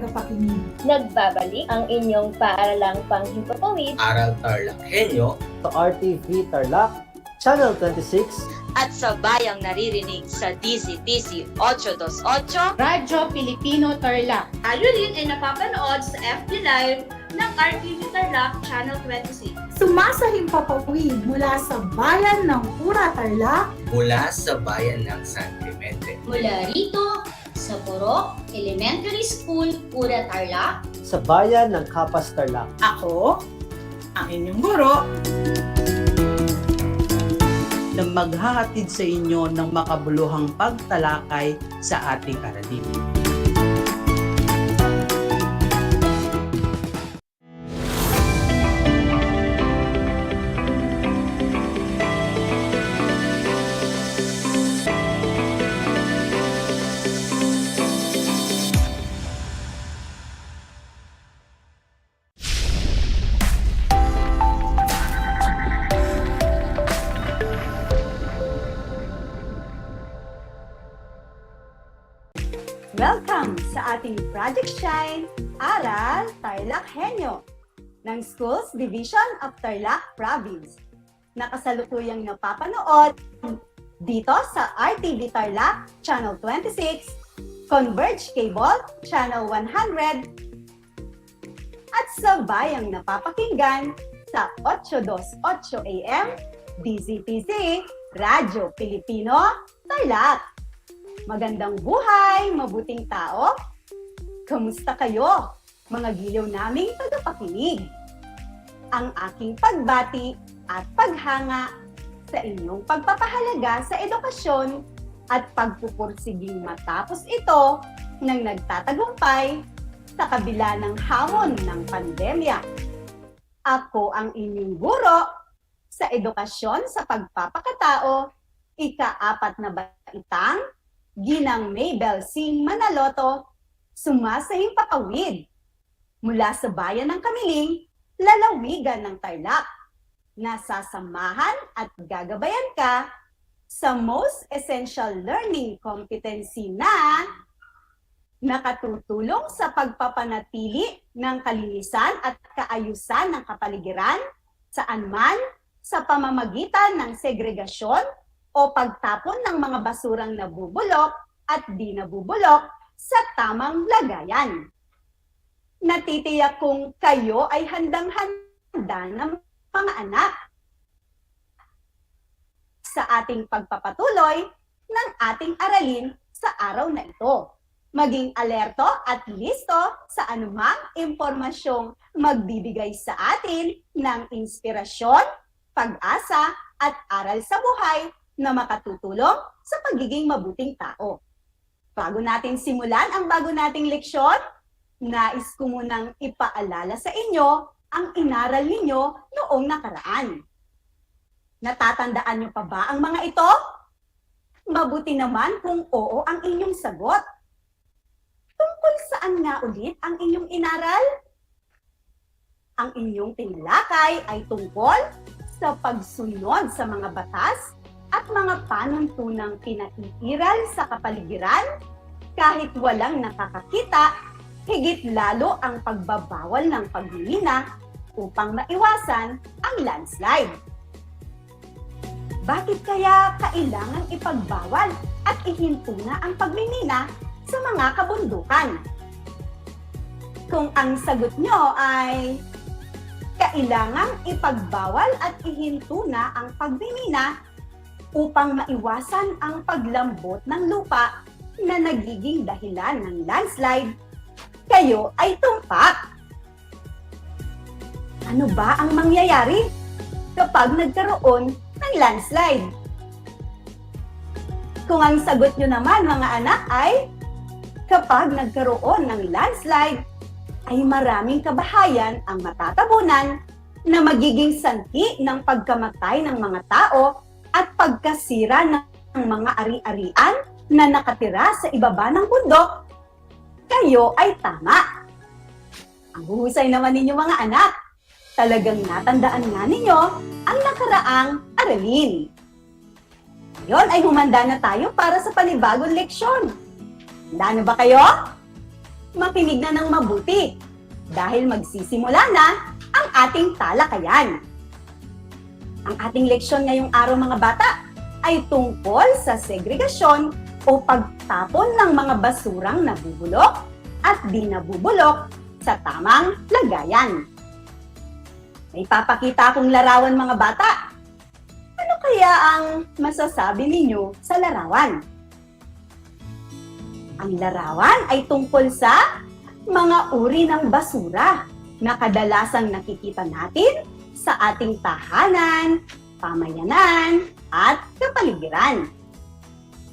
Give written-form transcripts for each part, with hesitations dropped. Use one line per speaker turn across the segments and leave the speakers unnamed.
tagapakinig.
Nagbabalik ang inyong paaralang panghimpapawid,
Aral TarlakHenyo
sa RTV Tarlac, Channel 26,
at sa bayang naririnig sa DZTC 828,
Radyo Pilipino Tarlac.
Tayo rin ay napapanood sa FB Live ng RTV Tarlac Channel 26.
Sumasahimpapawid mula sa bayan ng Pura Tarlac,
mula sa bayan ng San Clemente.
Mula rito sa Purok Elementary School, Pura Tarlac,
sa bayan ng Kapas Tarlac.
ako, ang inyong guro,
na maghahatid sa inyo ng makabuluhang pagtalakay sa ating aralin.
Welcome sa ating Project Shine, Aral TarlakHenyo ng Schools Division of Tarlac Province. Nakasalukuyang napapanood dito sa RTV Tarlac Channel 26, Converge Cable Channel 100, at sa bayang napapakinggan sa 828 AM DZTC Radyo Pilipino Tarlac. Magandang buhay, mabuting tao. Kamusta kayo, mga giliw naming tagapakinig? Ang aking pagbati at paghanga sa inyong pagpapahalaga sa edukasyon at pagpupursiging matapos ito ng nagtatagumpay sa kabila ng hamon ng pandemya. Ako ang inyong guro sa edukasyon sa pagpapakatao, ika-4 na baitang Ginang Mabel Sing Manaloto, sumasahimpapawid mula sa bayan ng Kamiling, lalawigan ng Tarlac. Nasasamahan at gagabayan ka sa Most Essential Learning Competency na nakatutulong sa pagpapanatili ng kalinisan at kaayusan ng kapaligiran saan man sa pamamagitan ng segregasyon o pagtapon ng mga basurang nabubulok at di nabubulok sa tamang lagayan. Natitiyak kong kayo ay handang-handa ng mga anak sa ating pagpapatuloy ng ating aralin sa araw na ito. Maging alerto at listo sa anumang impormasyong magbibigay sa atin ng inspirasyon, pag-asa at aral sa buhay na makatutulong sa pagiging mabuting tao. Bago natin simulan ang bago nating leksyon, nais ko munang ipaalala sa inyo ang inaral ninyo noong nakaraan. Natatandaan niyo pa ba ang mga ito? Mabuti naman kung oo ang inyong sagot. Tungkol saan nga ulit ang inyong inaral? Ang inyong tinalakay ay tungkol sa pagsunod sa mga batas at mga panuntunang pinaiiral sa kapaligiran kahit walang nakakakita, higit lalo ang pagbabawal ng pagmimina upang maiwasan ang landslide. Bakit kaya kailangang ipagbawal at ihinto na ang pagmimina sa mga kabundukan? Kung ang sagot nyo ay kailangang ipagbawal at ihinto na ang pagmimina upang maiwasan ang paglambot ng lupa na nagiging dahilan ng landslide, kayo ay tumpak. Ano ba ang mangyayari kapag nagkaroon ng landslide? Kung ang sagot nyo naman mga anak ay kapag nagkaroon ng landslide, ay maraming kabahayan ang matatabunan na magiging sanhi ng pagkamatay ng mga tao at pagkasira ng mga ari-arian na nakatira sa ibaba ng bundok, kayo ay tama. Ang huhusay naman ninyo mga anak, talagang natandaan nga ninyo ang nakaraang aralin. Ngayon ay humanda na tayo para sa panibagong leksyon. Handa na ba kayo? makinig na ng mabuti dahil magsisimula na ang ating talakayan. Ang ating leksyon ngayong araw mga bata ay tungkol sa segregasyon o pagtapon ng mga basurang nabubulok at di nabubulok sa tamang lagayan. May papakita akong larawan mga bata. Ano kaya ang masasabi ninyo sa larawan? Ang larawan ay tungkol sa mga uri ng basura na kadalasang nakikita natin sa ating tahanan, pamayanan, at kapaligiran.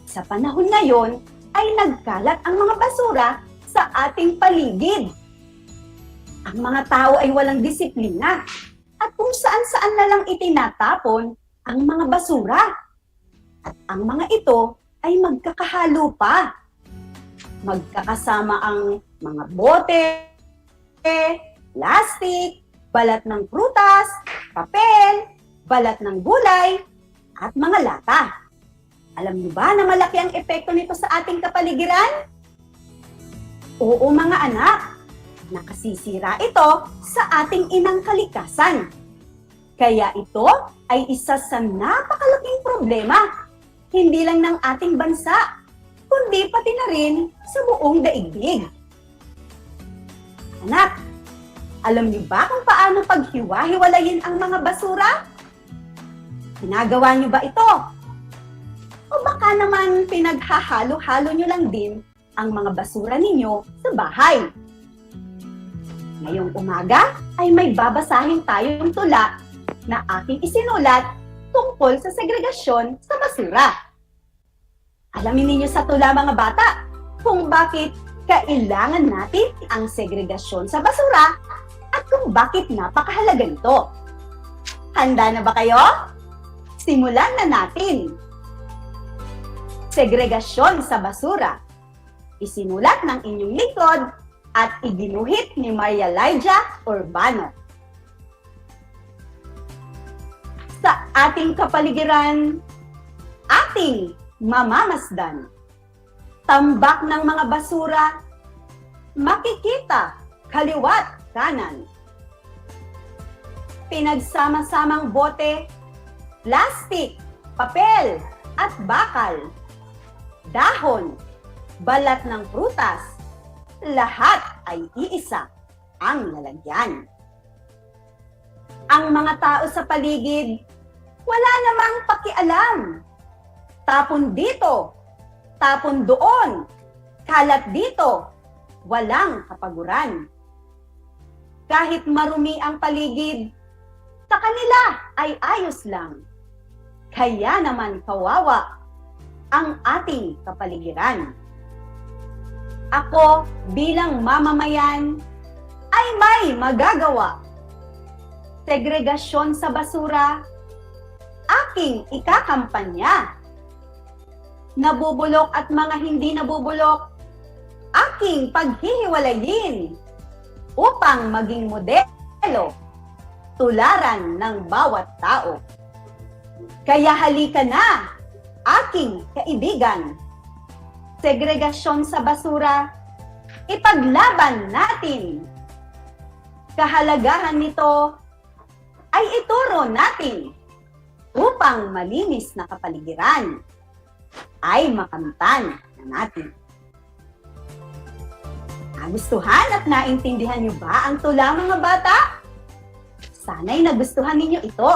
Sa panahon na yon ay nagkalat ang mga basura sa ating paligid. Ang mga tao ay walang disiplina at kung saan-saan na lang itinatapon ang mga basura. At ang mga ito ay magkakahalo pa. Magkakasama ang mga bote, plastic, balat ng prutas, papel, balat ng gulay, at mga lata. Alam niyo ba na malaki ang epekto nito sa ating kapaligiran? Oo mga anak, nakasisira ito sa ating inang kalikasan. Kaya ito ay isa sa napakalaking problema, hindi lang ng ating bansa, kundi pati na rin sa buong daigdig. Anak, alam niyo ba kung paano paghiwa-hiwalayin ang mga basura? Ginagawa niyo ba ito? O baka naman pinaghahalo-halo niyo lang din ang mga basura ninyo sa bahay? Ngayong umaga ay may babasahin tayong tula na aking isinulat tungkol sa segregasyon sa basura. Alamin ninyo sa tula mga bata kung bakit kailangan natin ang segregasyon sa basura at kung bakit napakahalaga nito. Handa na ba kayo? Simulan na natin! Segregasyon sa basura. Isinulat ng inyong lingkod at iginuhit ni Maria Lydia Urbano. Sa ating kapaligiran, ating mamamasdan. Tambak ng mga basura, makikita kaliwat kanan. Pinagsama-samang bote, plastik, papel, at bakal. Dahon, balat ng prutas, lahat ay iisa ang lalagyan. Ang mga tao sa paligid, wala namang pakialam. Tapon dito, tapon doon, kalat dito, walang kapaguran. Kahit marumi ang paligid, sa kanila ay ayos lang. Kaya naman kawawa ang ating kapaligiran. Ako bilang mamamayan ay may magagawa. Segregasyon sa basura, aking ikakampanya. Nabubulok at mga hindi nabubulok, aking paghihiwalayin upang maging modelo, tularan ng bawat tao. Kaya halika na, aking kaibigan. Segregasyon sa basura, ipaglaban natin. Kahalagahan nito ay ituro natin upang malinis na kapaligiran ay makamtan na natin. Nagustuhan at naintindihan niyo ba ang tula mga bata? Sana'y nagustuhan ninyo ito.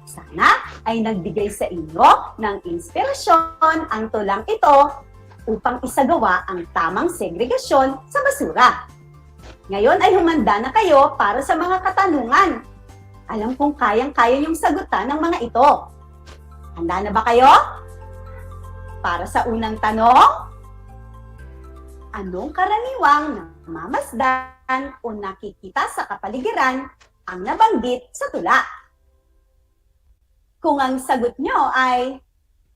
Sana ay nagbigay sa inyo ng inspirasyon ang tulang ito upang isagawa ang tamang segregasyon sa basura. Ngayon ay humanda na kayo para sa mga katanungan. Alam kong kayang-kaya niyong sagutan ng mga ito. Handa na ba kayo? Para sa unang tanong, anong karaniwang namamasdan o nakikita sa kapaligiran ang nabanggit sa tula? Kung ang sagot nyo ay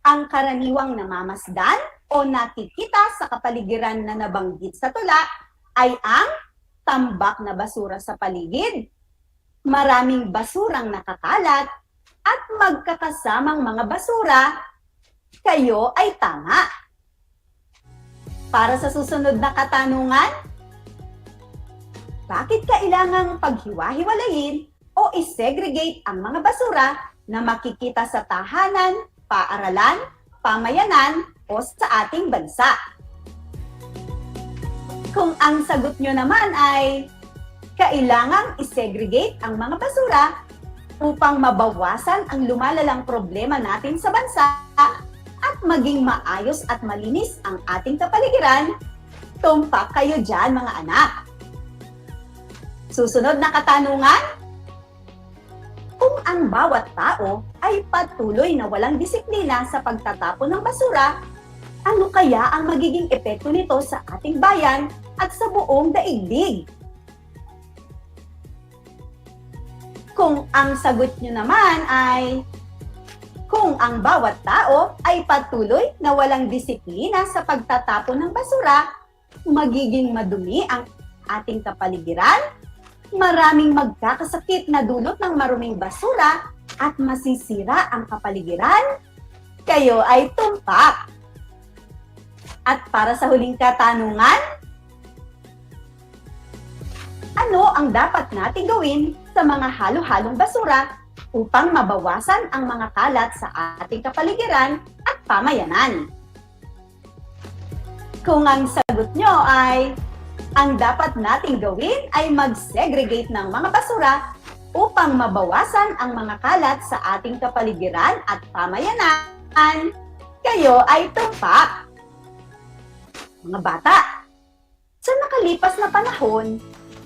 ang karaniwang namamasdan o nakikita sa kapaligiran na nabanggit sa tula ay ang tambak na basura sa paligid, maraming basurang nakakalat, at magkakasamang mga basura, kayo ay tama. Para sa susunod na katanungan, Bakit kailangang paghiwa-hiwalayin o isegregate ang mga basura na makikita sa tahanan, paaralan, pamayanan o sa ating bansa? Kung ang sagot nyo naman ay kailangang isegregate ang mga basura upang mabawasan ang lumalalang problema natin sa bansa at maging maayos at malinis ang ating kapaligiran, tumpak kayo dyan mga anak. Susunod na katanungan, kung ang bawat tao ay patuloy na walang disiplina sa pagtatapon ng basura, ano kaya ang magiging epekto nito sa ating bayan at sa buong daigdig? Kung ang sagot nyo naman ay kung ang bawat tao ay patuloy na walang disiplina sa pagtatapon ng basura, magiging madumi ang ating kapaligiran, maraming magkakasakit na dulot ng maruming basura at masisira ang kapaligiran, kayo ay tumpak. At para sa huling katanungan, ano ang dapat nating gawin sa mga halo-halong basura upang mabawasan ang mga kalat sa ating kapaligiran at pamayanan? Kung ang sagot nyo ay ang dapat nating gawin ay mag-segregate ng mga basura upang mabawasan ang mga kalat sa ating kapaligiran at pamayanan, kayo ay tumpak. Mga bata, sa nakalipas na panahon,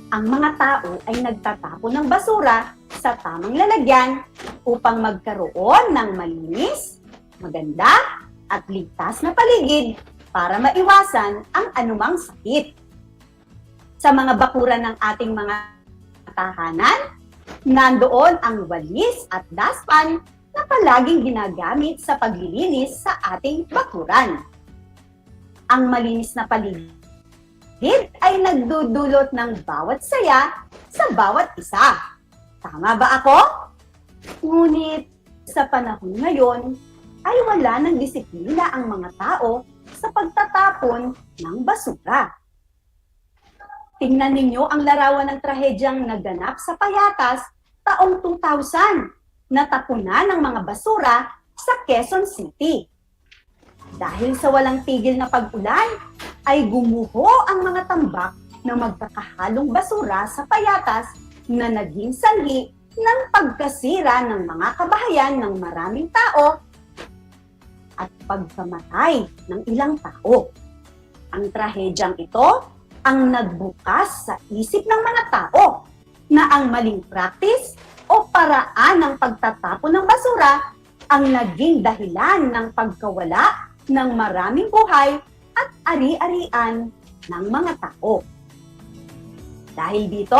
ang mga tao ay nagtatapon ng basura sa tamang lalagyan upang magkaroon ng malinis, maganda, at ligtas na paligid para maiwasan ang anumang sakit. Sa mga bakuran ng ating mga tahanan, nandoon ang walis at dustpan na palaging ginagamit sa paglilinis sa ating bakuran. Ang malinis na paligid ay nagdudulot ng bawat saya sa bawat isa. Tama ba ako? Ngunit sa panahon ngayon ay wala ng disiplina ang mga tao sa pagtatapon ng basura. Tingnan ninyo ang larawan ng trahedyang naganap sa Payatas taong 2000 na tapunan ng mga basura sa Quezon City. Dahil sa walang tigil na pag-ulan, ay gumuho ang mga tambak na magkakahalong basura sa Payatas na naging sanhi ng pagkasira ng mga kabahayan ng maraming tao at pagkamatay ng ilang tao. Ang trahedyang ito ang nagbukas sa isip ng mga tao na ang maling practice o paraan ng pagtatapon ng basura ang naging dahilan ng pagkawala ng maraming buhay at ari-arian ng mga tao. Dahil dito,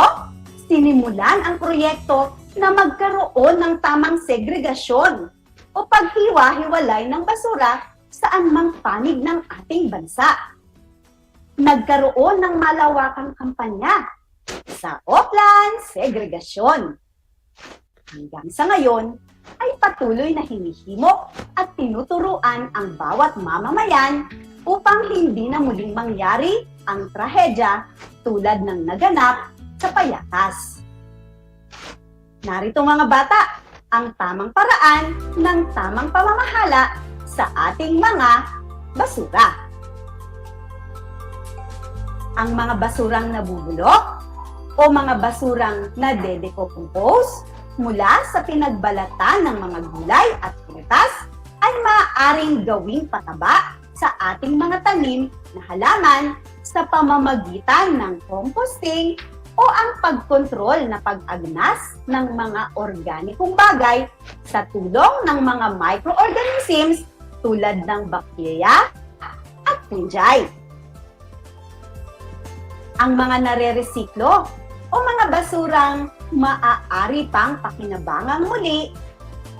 sinimulan ang proyekto na magkaroon ng tamang segregasyon o paghiwa-hiwalay ng basura saan mang panig ng ating bansa. Nagkaroon ng malawakang kampanya sa Oplan Segregasyon. Hanggang sa ngayon, ay patuloy na hinihimo at tinuturuan ang bawat mamamayan upang hindi na muling mangyari ang trahedya tulad ng naganap sa Payatas. Narito mga bata, ang tamang paraan ng tamang pamamahala sa ating mga basura. Ang mga basurang nabubulok o mga basurang nade-decompose mula sa pinagbalatan ng mga gulay at prutas ay maaaring gawing pataba sa ating mga tanim na halaman sa pamamagitan ng composting o ang pagkontrol na pag-agnas ng mga organikong bagay sa tulong ng mga microorganisms tulad ng bakterya at fungi. Ang mga nare-resiklo o mga basurang maaari pang pakinabangang muli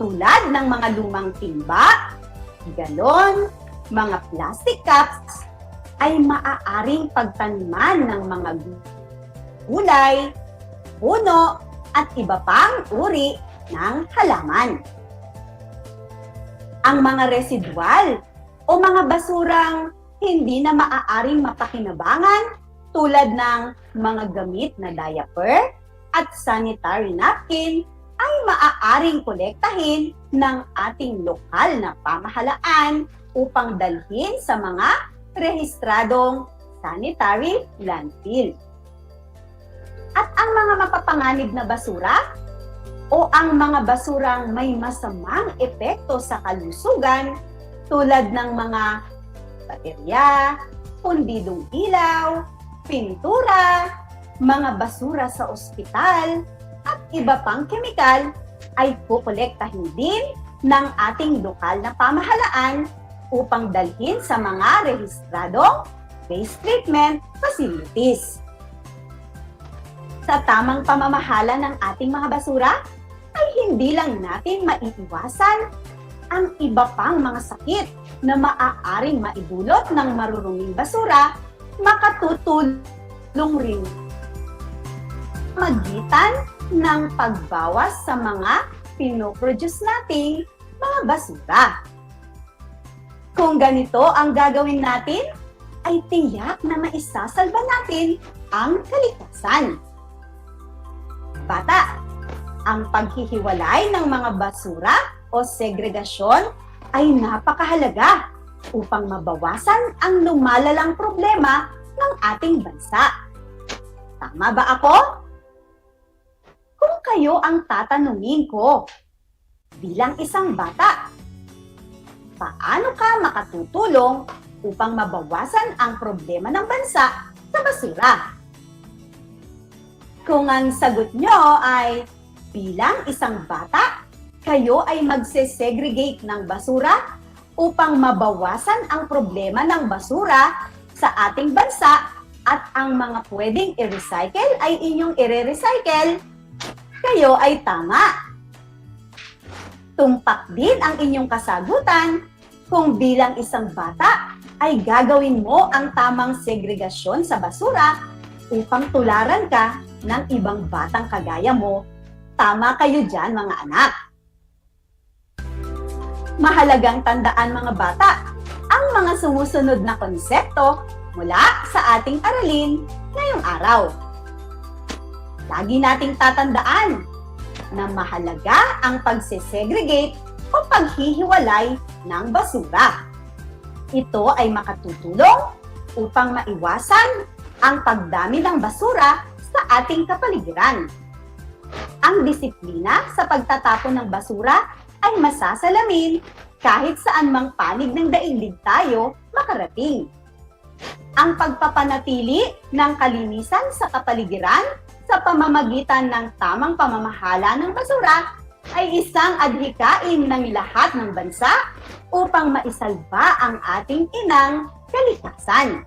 tulad ng mga lumang timba, galon, mga plastic cups ay maaaring pagtaniman ng mga gulay, puno at iba pang uri ng halaman. Ang mga residual o mga basurang hindi na maaaring mapakinabangan tulad ng mga gamit na diaper at sanitary napkin ay maaaring kolektahin ng ating lokal na pamahalaan upang dalhin sa mga rehistradong sanitary landfill. At ang mga mapapanganib na basura o ang mga basurang may masamang epekto sa kalusugan tulad ng mga baterya, pundidong ilaw, pintura, mga basura sa ospital, at iba pang kemikal ay kukolektahin din ng ating lokal na pamahalaan upang dalhin sa mga rehistradong waste treatment facilities. Sa tamang pamamahala ng ating mga basura, ay hindi lang natin maiiwasan ang iba pang mga sakit na maaaring maidulot ng maruruming basura, makatutulong rin magitan ng pagbawas sa mga pinoproduce nating mga basura. Kung ganito ang gagawin natin, ay tiyak na maisasalba natin ang kalikasan. Bata, ang paghihiwalay ng mga basura o segregasyon ay napakahalaga upang mabawasan ang lumalalang problema ng ating bansa. Tama ba ako? Kung kayo ang tatanungin ko, bilang isang bata, paano ka makatutulong upang mabawasan ang problema ng bansa sa basura? Kung ang sagot nyo ay bilang isang bata, kayo ay magse-segregate ng basura upang mabawasan ang problema ng basura sa ating bansa at ang mga pwedeng i-recycle ay inyong i-recycle, kayo ay tama. Tumpak din ang inyong kasagutan kung bilang isang bata ay gagawin mo ang tamang segregasyon sa basura upang tularan ka ng ibang batang kagaya mo. Tama kayo dyan, mga anak. Mahalagang tandaan, mga bata, ang mga sumusunod na konsepto mula sa ating aralin ngayong araw. Lagi nating tatandaan na mahalaga ang pagsesegregate o paghihiwalay ng basura. Ito ay makatutulong upang maiwasan ang pagdami ng basura sa ating kapaligiran. Ang disiplina sa pagtatapon ng basura ay masasalamin kahit saan mang panig ng daigdig tayo makarating. Ang pagpapanatili ng kalinisan sa kapaligiran sa pamamagitan ng tamang pamamahala ng basura ay isang adhikain ng lahat ng bansa upang maisalba ang ating inang kalikasan.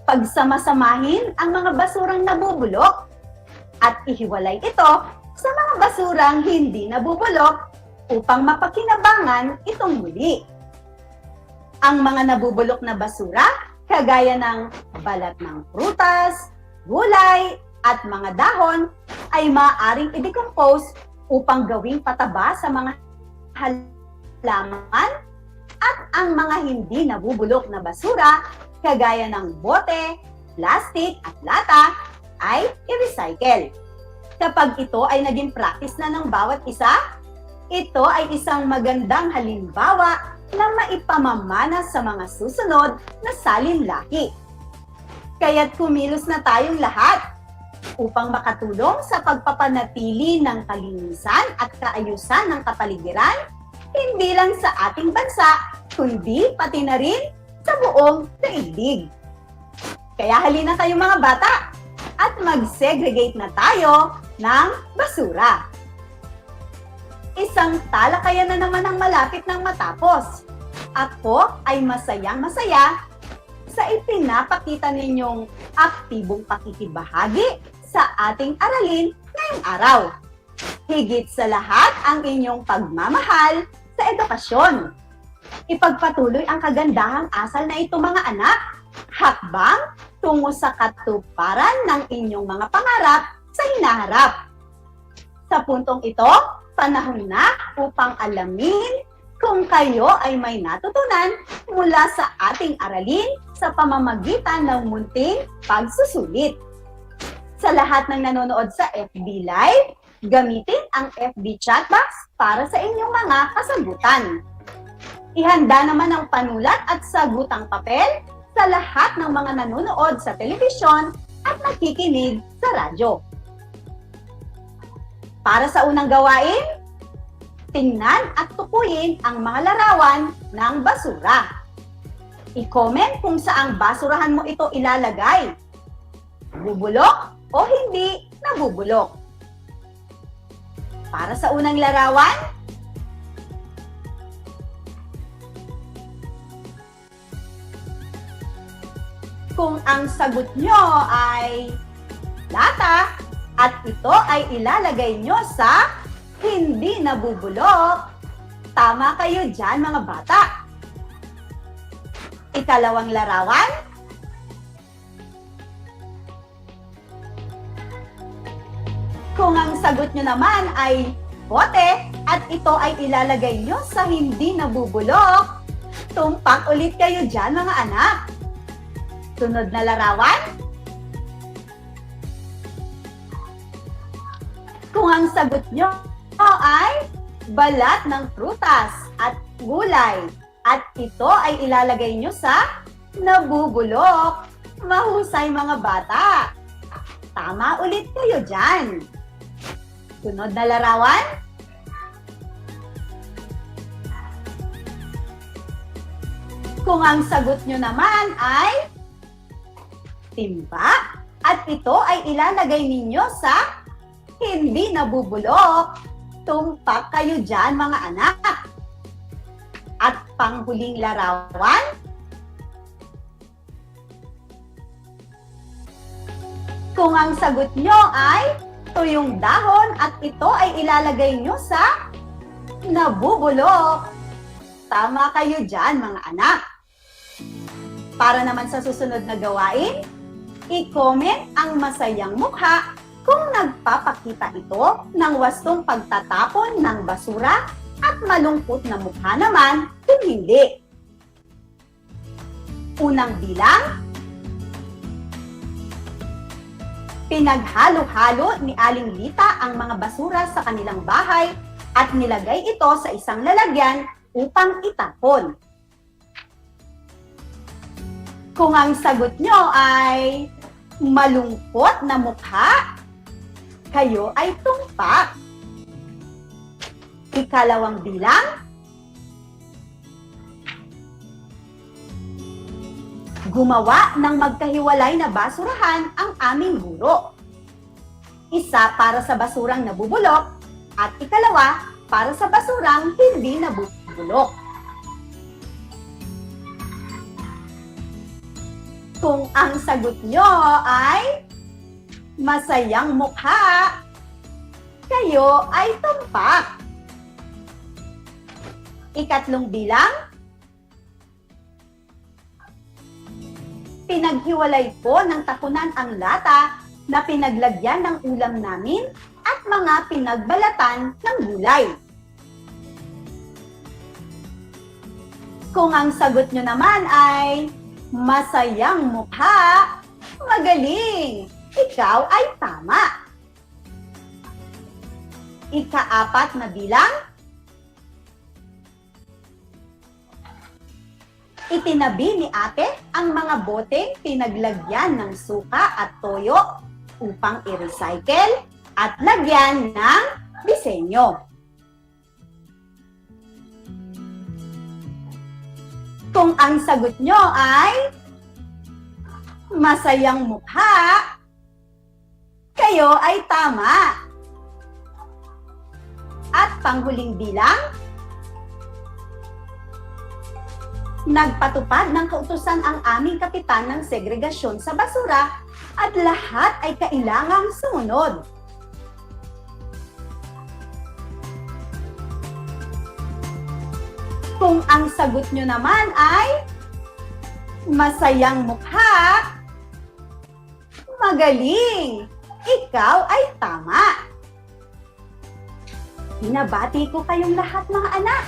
Pagsama-samahin ang mga basurang nabubulok at ihiwalay ito sa mga basurang hindi nabubulok upang mapakinabangan itong muli. Ang mga nabubulok na basura, kagaya ng balat ng prutas, gulay, at mga dahon, ay maaaring i-decompose upang gawing pataba sa mga halaman, at ang mga hindi nabubulok na basura, kagaya ng bote, plastic, at lata, ay i-recycle. Kapag ito ay naging practice na ng bawat isa, ito ay isang magandang halimbawa na maipamamana sa mga susunod na salinlahi. Kaya't kumilos na tayong lahat upang makatulong sa pagpapanatili ng kalinisan at kaayusan ng kapaligiran, hindi lang sa ating bansa, kundi pati na rin sa buong daigdig. Kaya halina kayo, mga bata, at mag-segregate na tayo ng basura. Isang talakayan na naman ang malapit ng matapos. Ako ay masayang-masaya sa ipinapakita ninyong aktibong pakikibahagi sa ating aralin ngayong araw. Higit sa lahat ang inyong pagmamahal sa edukasyon. Ipagpatuloy ang kagandahang asal na ito, mga anak, hakbang tungo sa katuparan ng inyong mga pangarap sa hinaharap. Sa puntong ito, panahon na upang alamin kung kayo ay may natutunan mula sa ating aralin sa pamamagitan ng munting pagsusulit. Sa lahat ng nanonood sa FB Live, gamitin ang FB chat box para sa inyong mga kasagutan. Ihanda naman ang panulat at sagutang papel sa lahat ng mga nanonood sa telebisyon at nakikinig sa radyo. Para sa unang gawain, tingnan at tukuyin ang mga larawan ng basura. I-comment kung saang basurahan mo ito ilalagay. Bubulok o hindi nabubulok. Para sa unang larawan, kung ang sagot nyo ay lata at ito ay ilalagay nyo sa hindi nabubulok, tama kayo dyan mga bata. Ikalawang larawan, kung ang sagot nyo naman ay bote at ito ay ilalagay nyo sa hindi nabubulok, tumpak ulit kayo dyan mga anak. Sunod na larawan, kung ang sagot nyo ay balat ng prutas at gulay at ito ay ilalagay nyo sa nabubulok, mahusay mga bata. Tama ulit kayo dyan. Sunod na larawan, kung ang sagot nyo naman ay timba at ito ay ilalagay ninyo sa hindi nabubulok, tumpak kayo dyan mga anak. At panghuling larawan, kung ang sagot nyo ay tuyong dahon at ito ay ilalagay nyo sa nabubulok, tama kayo dyan mga anak. Para naman sa susunod na gawain, i-comment ang masayang mukha kung nagpapakita ito ng wastong pagtatapon ng basura at malungkot na mukha naman kung hindi. Unang bilang, pinaghalo-halo ni Aling Lita ang mga basura sa kanilang bahay at nilagay ito sa isang lalagyan upang itapon. Kung ang sagot nyo ay malungkot na mukha, kayo ay tumpak. Ikalawang bilang, gumawa ng magkahiwalay na basurahan ang aming guro. Isa para sa basurang nabubulok at ikalawa para sa basurang hindi nabubulok. Kung ang sagot nyo ay masayang mukha, kayo ay tumpak. Ikatlong bilang, pinaghiwalay po ng takunan ang lata na pinaglagyan ng ulam namin at mga pinagbalatan ng gulay. Kung ang sagot nyo naman ay masayang mukha, magaling! Ikaw ay tama. Ikaapat na bilang, itinabi ni ate ang mga boteng pinaglagyan ng suka at toyo upang i-recycle at lagyan ng disenyo. Kung ang sagot nyo ay masayang mukha, kayo ay tama. At panghuling bilang, nagpatupad ng kautusan ang aming kapitan ng segregasyon sa basura at lahat ay kailangang sumunod. Kung ang sagot nyo naman ay masayang mukha, magaling! Ikaw ay tama. Binabati ko kayong lahat mga anak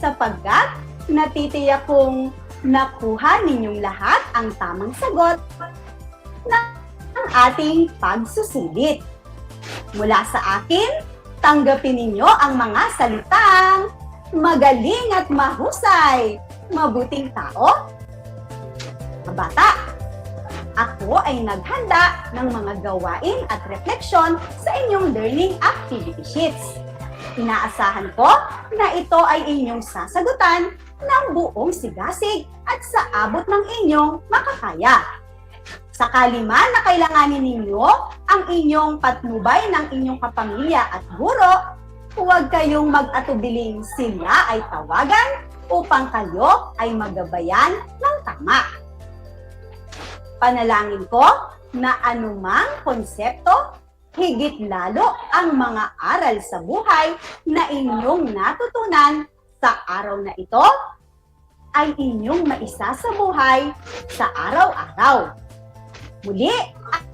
sapagkat natitiyak kong nakuha ninyong lahat ang tamang sagot ng ating pagsusulit. Mula sa akin, tanggapin ninyo ang mga salitang magaling at mahusay, mabuting tao, kabata. Ako ay naghanda ng mga gawain at refleksyon sa inyong learning activity sheets. Inaasahan ko na ito ay inyong sasagutan ng buong sigasig at sa abot ng inyong makakaya. Sakali man na kailanganin ninyo ang inyong patnubay ng inyong kapamilya at guro, huwag kayong mag-atubiling sila ay tawagan upang kayo ay magabayan ng tama. Panalangin ko na anumang konsepto, higit lalo ang mga aral sa buhay na inyong natutunan sa araw na ito, ay inyong maisasabuhay sa araw-araw. Muli,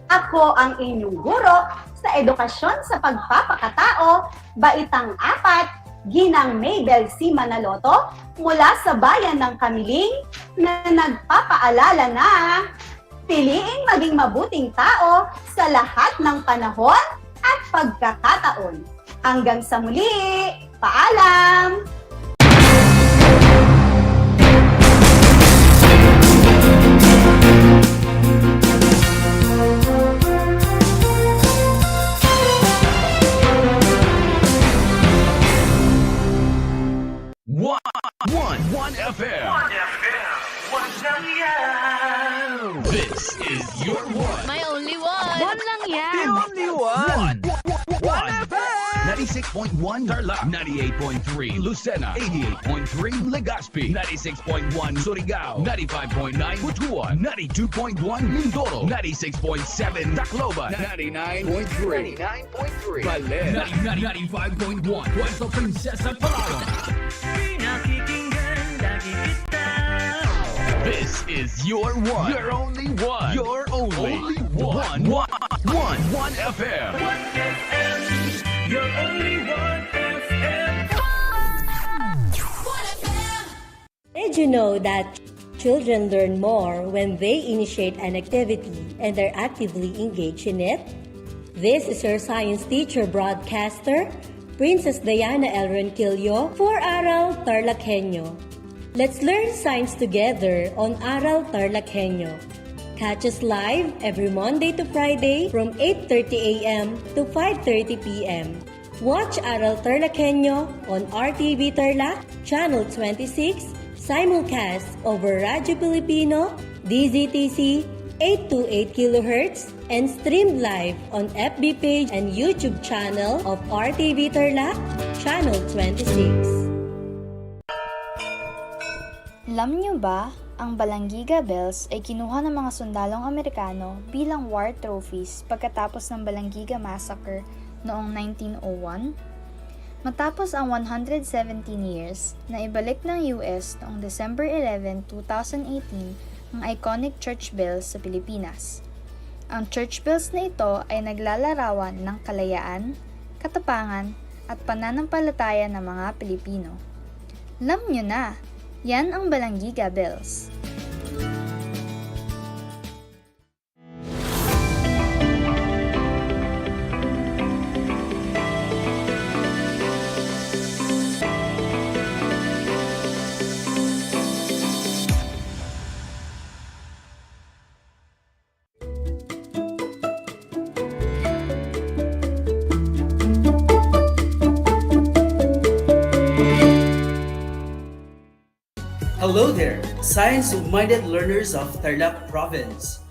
ako ang inyong guro sa edukasyon sa pagpapakatao, Baitang 4, Ginang Mabel C. Manaloto, mula sa bayan ng Kamiling, na nagpapaalala na piliing maging mabuting tao sa lahat ng panahon at pagkakataon. Hanggang sa muli, paalam!
One FM. This is your one.
My only one. One lang yan.
The only one. One FM. 96.1 Tarlac, 98.3 Lucena, 88.3 Legazpi, 96.1 Surigao, 95.9 Butuan, 92.1 Mindoro, 96.7 Tacloban, 99.3 Baler, 95.1 Puerto Princesa, Palawan. This is your one. Your only one. Your only one. One FM. Your only one FM.
Did you know that children learn more when they initiate an activity and are actively engaged in it? This is your science teacher broadcaster, Princess Diana L. Ronquillo for Aral TarlakHenyo. Let's learn science together on Aral TarlakHenyo. Catch us live every Monday to Friday from 8:30 a.m. to 5:30 p.m. Watch Aral TarlakHenyo on RTV Tarlac, Channel 26, simulcast over Radyo Pilipino, DZTC 828 kHz, and streamed live on FB page and YouTube channel of RTV Tarlac, Channel 26.
Alam niyo ba, ang Balanggiga Bells ay kinuha ng mga sundalong Amerikano bilang war trophies pagkatapos ng Balanggiga Massacre noong 1901? Matapos ang 117 years, na ibalik ng US noong December 11, 2018 ang iconic church bells sa Pilipinas. Ang church bells na ito ay naglalarawan ng kalayaan, katapangan, at pananampalataya ng mga Pilipino. Alam niyo na! Yan ang Balanggiga Bells.
Hello there, science-minded learners of Tarlac Province.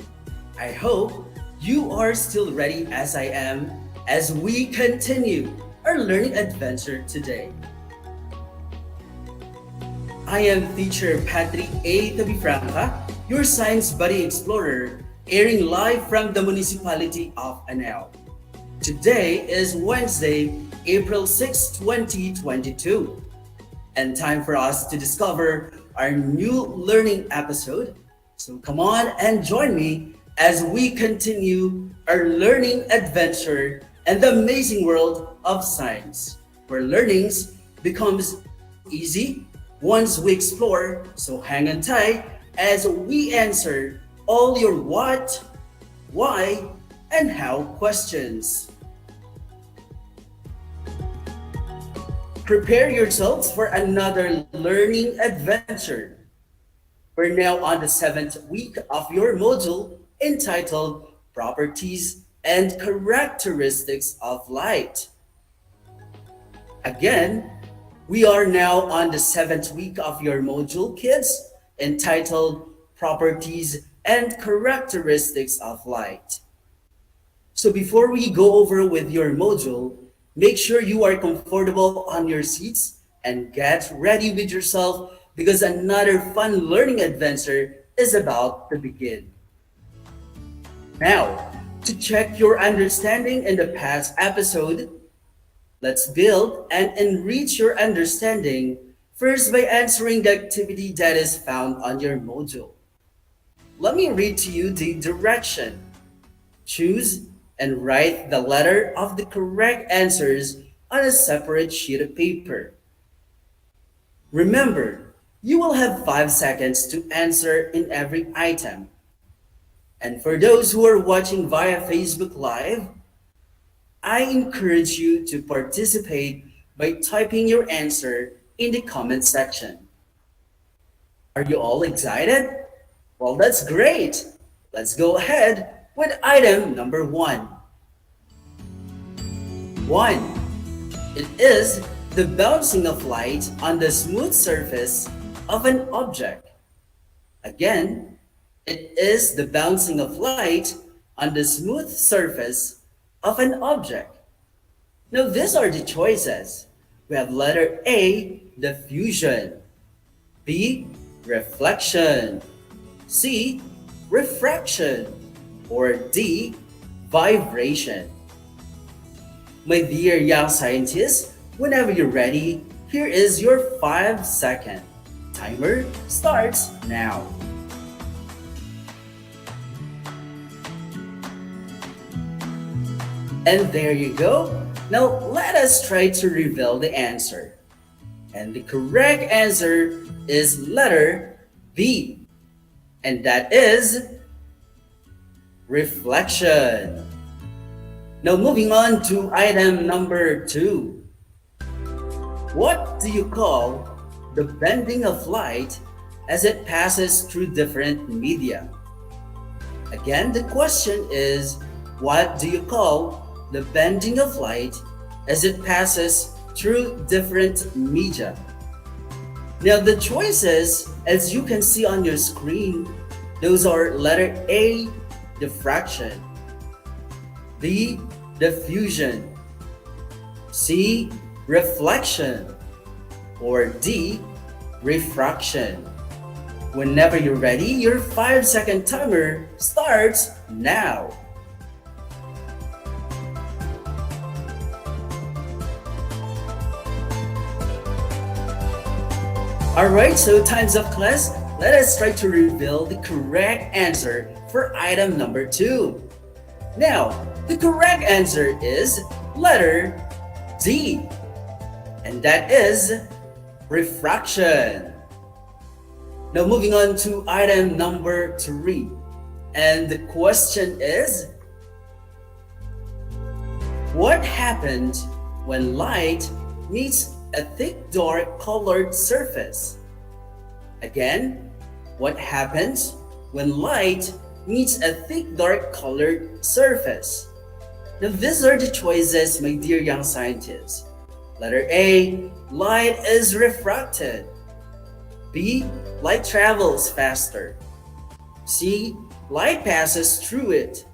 I hope you are still ready as I am as we continue our learning adventure today. I am teacher Patrick A. Tabifranca, your science buddy explorer, airing live from the municipality of Anel. Today is Wednesday, April 6, 2022, and time for us to discover our new learning episode. So come on and join me as we continue our learning adventure in the amazing world of science, where learnings becomes easy, once we explore, so hang on tight as we answer all your what, why, and how questions. Prepare yourselves for another learning adventure. We're now on the 7th week of your module entitled Properties and Characteristics of Light. Again, we are now on the 7th week of your module, kids, entitled Properties and Characteristics of Light. So before we go over with your module, make sure you are comfortable on your seats and get ready with yourself because another fun learning adventure is about to begin. Now, to check your understanding in the past episode, let's build and enrich your understanding first by answering the activity that is found on your module. Let me read to you the direction. Choose and write the letter of the correct answers on a separate sheet of paper. Remember, you will have 5 seconds to answer in every item. And for those who are watching via Facebook Live, I encourage you to participate by typing your answer in the comment section. Are you all excited? Well, that's great. Let's go ahead with item number 1. 1. It is the bouncing of light on the smooth surface of an object. Again, it is the bouncing of light on the smooth surface of an object. Now, these are the choices. We have letter A, diffusion, B, reflection, C, refraction, or D, vibration. My dear young scientists, whenever you're ready, here is your 5-second timer starts now. And there you go. Now let us try to reveal the answer. And the correct answer is letter B. And that is reflection. Now moving on to item number 2. What do you call the bending of light as it passes through different media? Again, the question is, what do you call the bending of light as it passes through different media? Now the choices, as you can see on your screen, those are letter A, diffraction, B, diffusion, C, reflection, or D, refraction. Whenever you're ready, your 5-second timer starts now. Alright, so time's up, class. Let us try to reveal the correct answer for item number 2. Now, the correct answer is letter D. And that is refraction. Now moving on to item number 3. And the question is, what happens when light meets a thick dark colored surface? Again, what happens when light meets a thick dark colored surface? Now these are the choices, my dear young scientists. Letter A, light is refracted. B, light travels faster. C, light passes through it.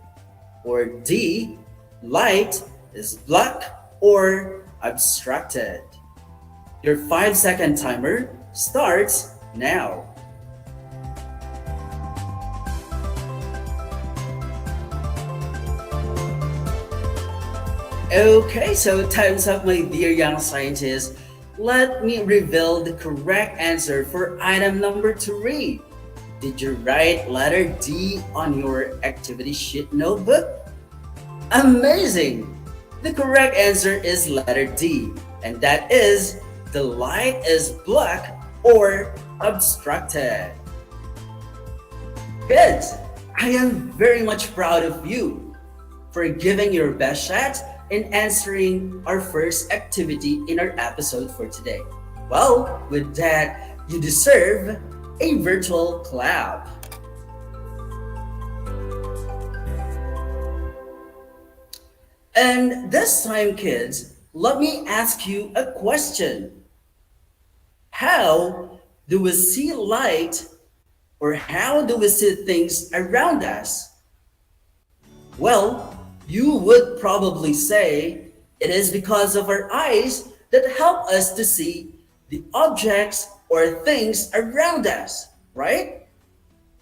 Or D, light is blocked or obstructed. Your 5-second timer starts now. Okay, so time's up, my dear young scientists. Let me reveal the correct answer for item number 3. Did you write letter D on your activity sheet notebook? Amazing! The correct answer is letter D, and that is the light is blocked or obstructed. Kids, I am very much proud of you for giving your best shot in answering our first activity in our episode for today. Well, with that, you deserve a virtual clap. And this time, kids, let me ask you a question. How do we see light, or how do we see things around us? Well, you would probably say it is because of our eyes that help us to see the objects or things around us, right?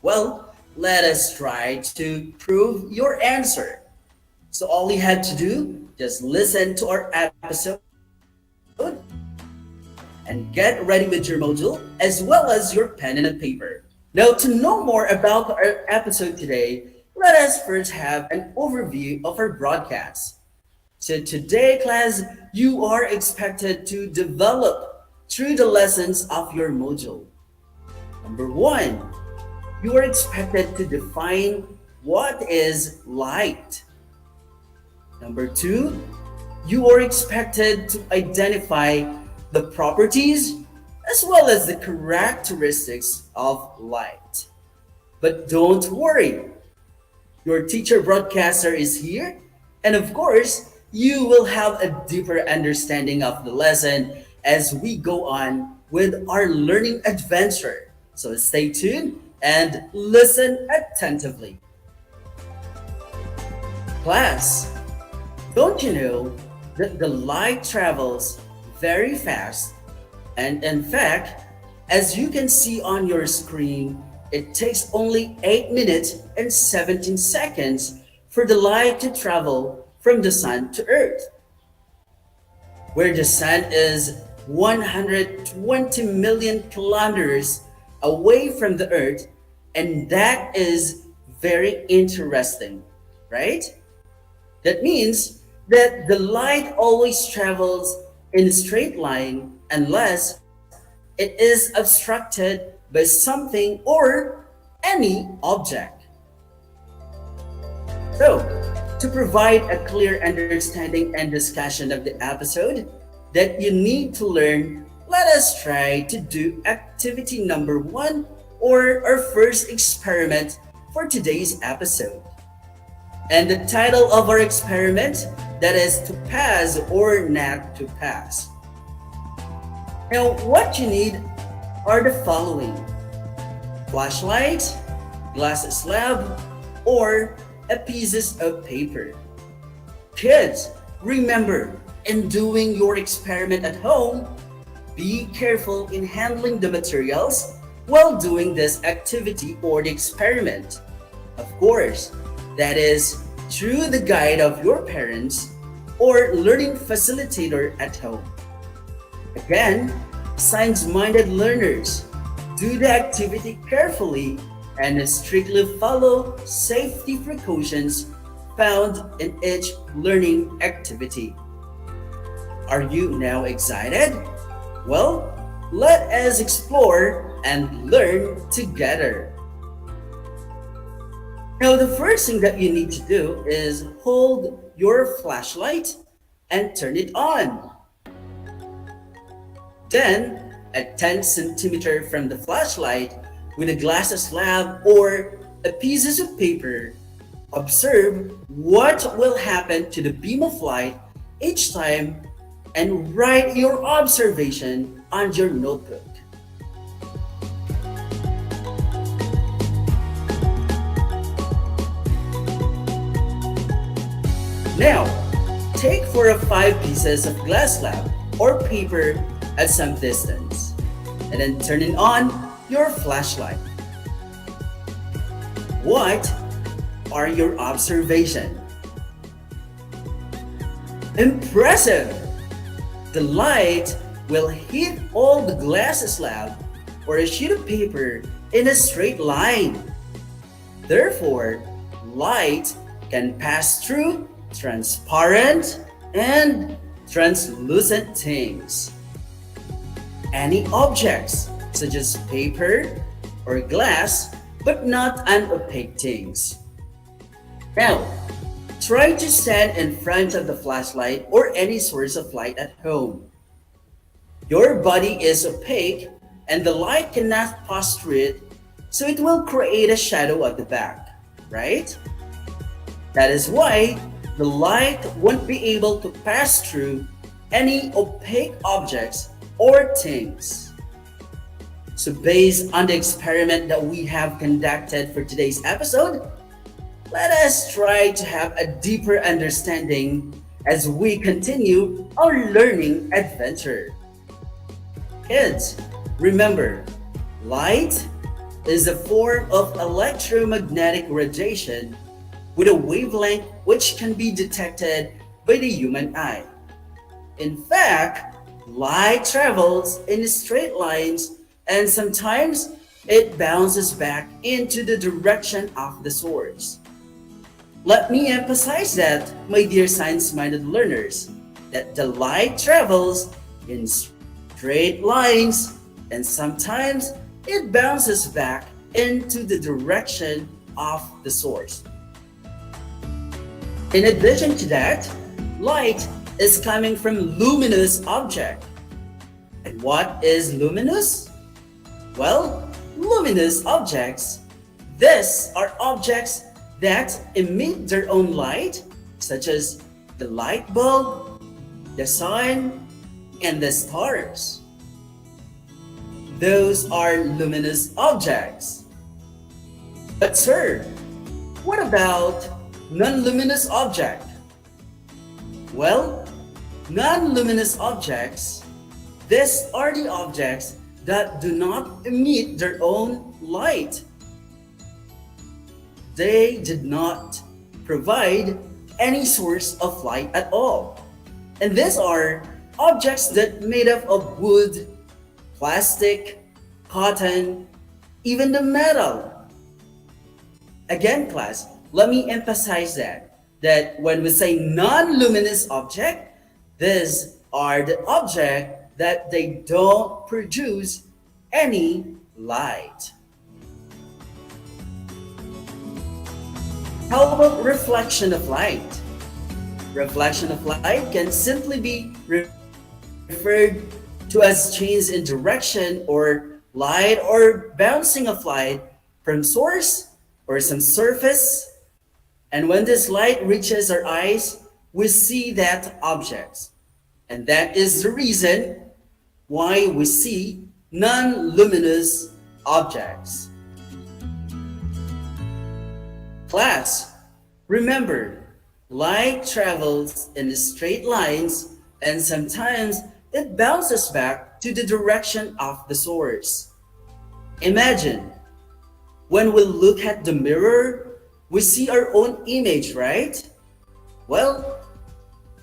Well, let us try to prove your answer. So all you have to do, just listen to our episode and get ready with your module as well as your pen and a paper. Now, to know more about our episode today, let us first have an overview of our broadcast. So today, class, you are expected to develop through the lessons of your module. Number one, you are expected to define what is light. Number two, you are expected to identify the properties as well as the characteristics of light. But don't worry, your teacher broadcaster is here, and of course, you will have a deeper understanding of the lesson as we go on with our learning adventure. So stay tuned and listen attentively. Class, don't you know that the light travels very fast? And in fact, as you can see on your screen, it takes only 8 minutes and 17 seconds for the light to travel from the sun to Earth. Where the sun is 120 million kilometers away from the Earth, and that is very interesting, right? That means that the light always travels in a straight line unless it is obstructed by something or any object. So, to provide a clear understanding and discussion of the episode that you need to learn, let us try to do activity number 1, or our first experiment for today's episode. And the title of our experiment, that is to pass or not to pass. Now, what you need are the following: flashlight, glass slab, or a pieces of paper. Kids, remember, in doing your experiment at home, be careful in handling the materials while doing this activity or the experiment. Of course, that is through the guide of your parents or learning facilitator at home. Again, science-minded learners, do the activity carefully and strictly follow safety precautions found in each learning activity. Are you now excited? Well, let us explore and learn together. Now, the first thing that you need to do is hold your flashlight and turn it on. Then, at 10 centimeters from the flashlight, with a glass slab or a pieces of paper, observe what will happen to the beam of light each time and write your observation on your notebook. Now, take 4 or 5 pieces of glass slab or paper at some distance, and then turn it on your flashlight. What are your observations? Impressive! The light will hit all the glass slab or a sheet of paper in a straight line. Therefore, light can pass through transparent and translucent things. Any objects such as paper or glass, but not unopaque things. Now, try to stand in front of the flashlight or any source of light at home. Your body is opaque and the light cannot pass through it, so it will create a shadow at the back, right? That is why the light won't be able to pass through any opaque objects or things. So based on the experiment that we have conducted for today's episode, let us try to have a deeper understanding as we continue our learning adventure. Kids, remember, light is a form of electromagnetic radiation with a wavelength which can be detected by the human eye. In fact, light travels in straight lines and sometimes it bounces back into the direction of the source. Let me emphasize that, my dear science-minded learners, that the light travels in straight lines and sometimes it bounces back into the direction of the source. In addition to that, light is coming from luminous object. And what is luminous? Well, luminous objects, these are objects that emit their own light, such as the light bulb, the sun, and the stars. Those are luminous objects. But sir, what about non-luminous object? Well, non-luminous objects, these are the objects that do not emit their own light. They did not provide any source of light at all. And these are objects that made up of wood, plastic, cotton, even the metal. Again, class, let me emphasize that when we say non-luminous object, these are the objects that they don't produce any light. How about reflection of light? Reflection of light can simply be referred to as change in direction or light or bouncing of light from source or some surface. And when this light reaches our eyes, we see that object. And that is the reason why we see non-luminous objects. Class, remember, light travels in straight lines and sometimes it bounces back to the direction of the source. Imagine, when we look at the mirror, we see our own image, right? Well,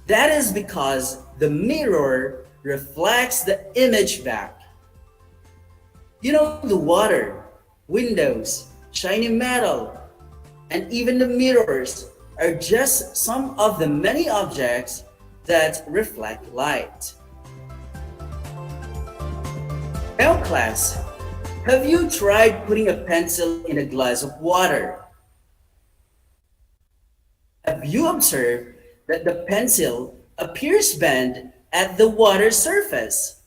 that is because the mirror reflects the image back. You know, the water, windows, shiny metal, and even the mirrors are just some of the many objects that reflect light. Now class, have you tried putting a pencil in a glass of water? Have you observed that the pencil appears bent at the water surface?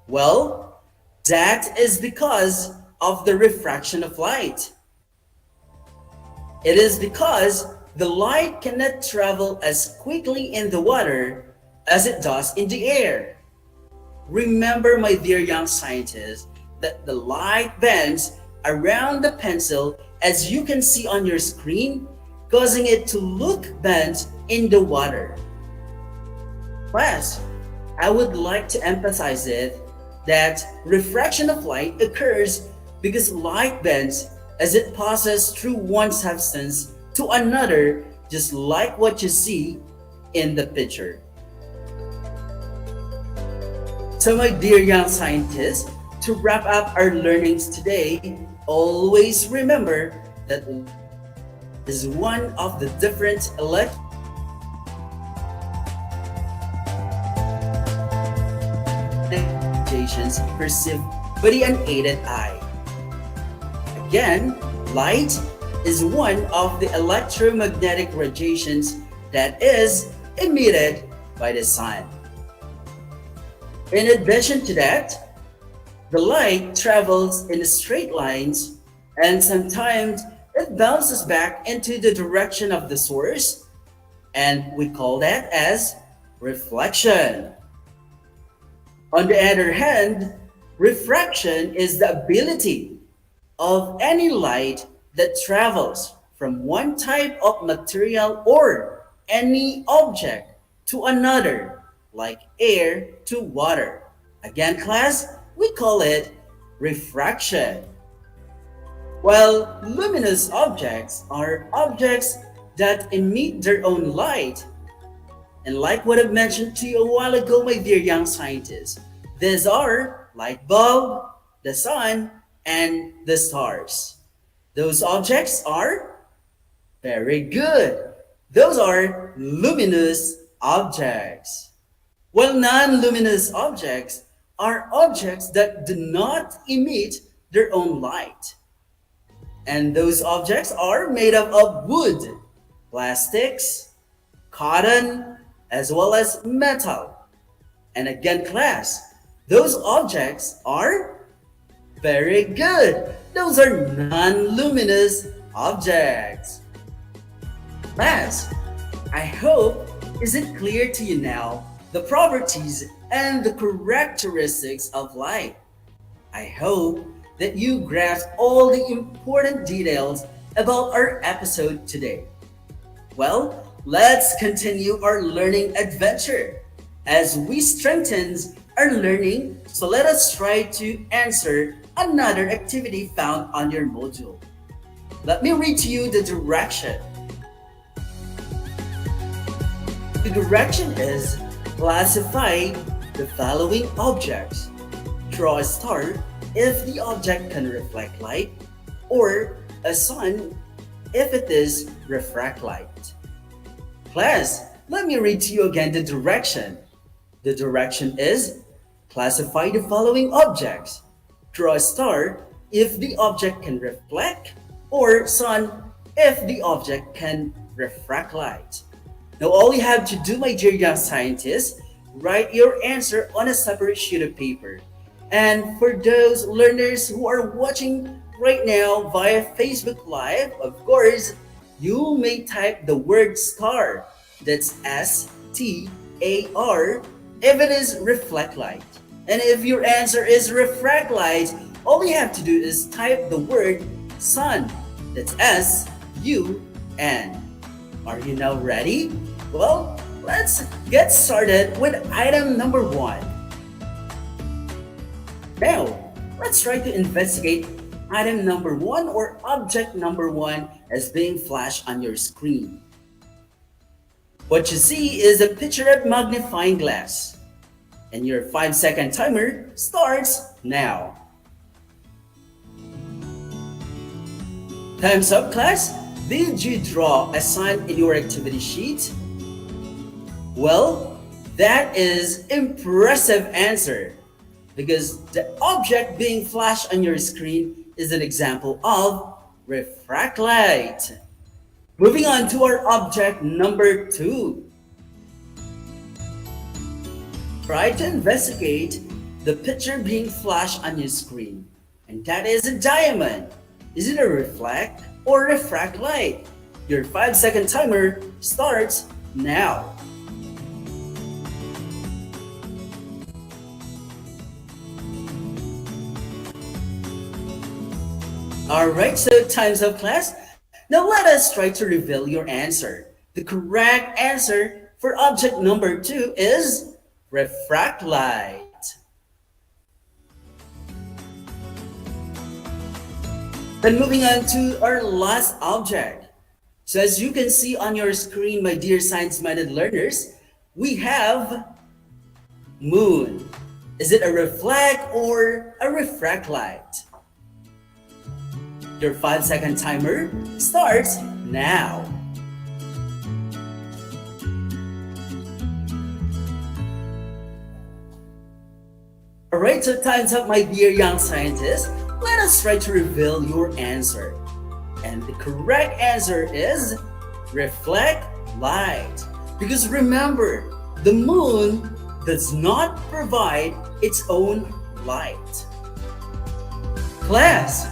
Well, that is because of the refraction of light. It is because the light cannot travel as quickly in the water as it does in the air. Remember, my dear young scientists, that the light bends around the pencil as you can see on your screen, causing it to look bent in the water. Class, I would like to emphasize it that refraction of light occurs because light bends as it passes through one substance to another, just like what you see in the picture. So my dear young scientists, to wrap up our learnings today, always remember that is one of the different perceived by the unaided eye. Again, light is one of the electromagnetic radiations that is emitted by the sun. In addition to that, the light travels in straight lines and sometimes it bounces back into the direction of the source, and we call that as reflection. On the other hand, refraction is the ability of any light that travels from one type of material or any object to another, like air to water. Again, class, we call it refraction. While luminous objects are objects that emit their own light, and like what I've mentioned to you a while ago, my dear young scientists, these are light bulb, the sun, and the stars. Those objects are very good. Those are luminous objects. While non-luminous objects are objects that do not emit their own light. And those objects are made up of wood, plastics, cotton, as well as metal. And again, class, those objects are very good. Those are non-luminous objects. Class, I hope is it clear to you now the properties and the characteristics of light. I hope that you grasp all the important details about our episode today. Well, let's continue our learning adventure as we strengthen our learning. So let us try to answer another activity found on your module. Let me read to you the direction. The direction is classify the following objects. Draw a star if the object can reflect light, or a sun if it is refract light. Class, let me read to you again the direction. The direction is classify the following objects. Draw a star if the object can reflect, or sun if the object can refract light. Now all you have to do, my dear young scientists, write your answer on a separate sheet of paper. And for those learners who are watching right now via Facebook Live, of course, you may type the word star. That's S-T-A-R if it is reflect light. And if your answer is refract light, all you have to do is type the word sun. That's S-U-N. Are you now ready? Well, let's get started with item number 1. Now, let's try to investigate item number 1 or object number 1 as being flashed on your screen. What you see is a picture of magnifying glass. And your 5-second timer starts now. Time's up, class. Did you draw a sun in your activity sheet? Well, that is impressive answer, because the object being flashed on your screen is an example of refract light. Moving on to our object number 2. Try to investigate the picture being flashed on your screen, and that is a diamond. Is it a reflect or refract light? Your 5-second timer starts now. Alright, so time's up, class. Now let us try to reveal your answer. The correct answer for object number 2 is refract light. Then moving on to our last object. So as you can see on your screen, my dear science-minded learners, we have moon. Is it a reflect or a refract light? Your 5-second timer starts now. Alright, so time's up, my dear young scientists. Let us try to reveal your answer. And the correct answer is reflect light. Because remember, the moon does not provide its own light. Class,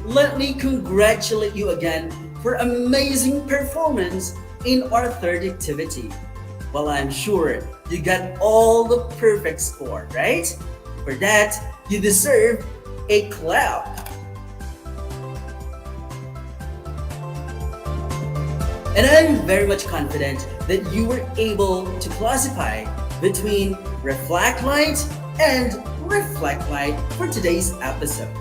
let me congratulate you again for amazing performance in our third activity. Well, I'm sure you got all the perfect score, right? For that, you deserve a clap. And I'm very much confident that you were able to classify between reflect light and reflect light for today's episode.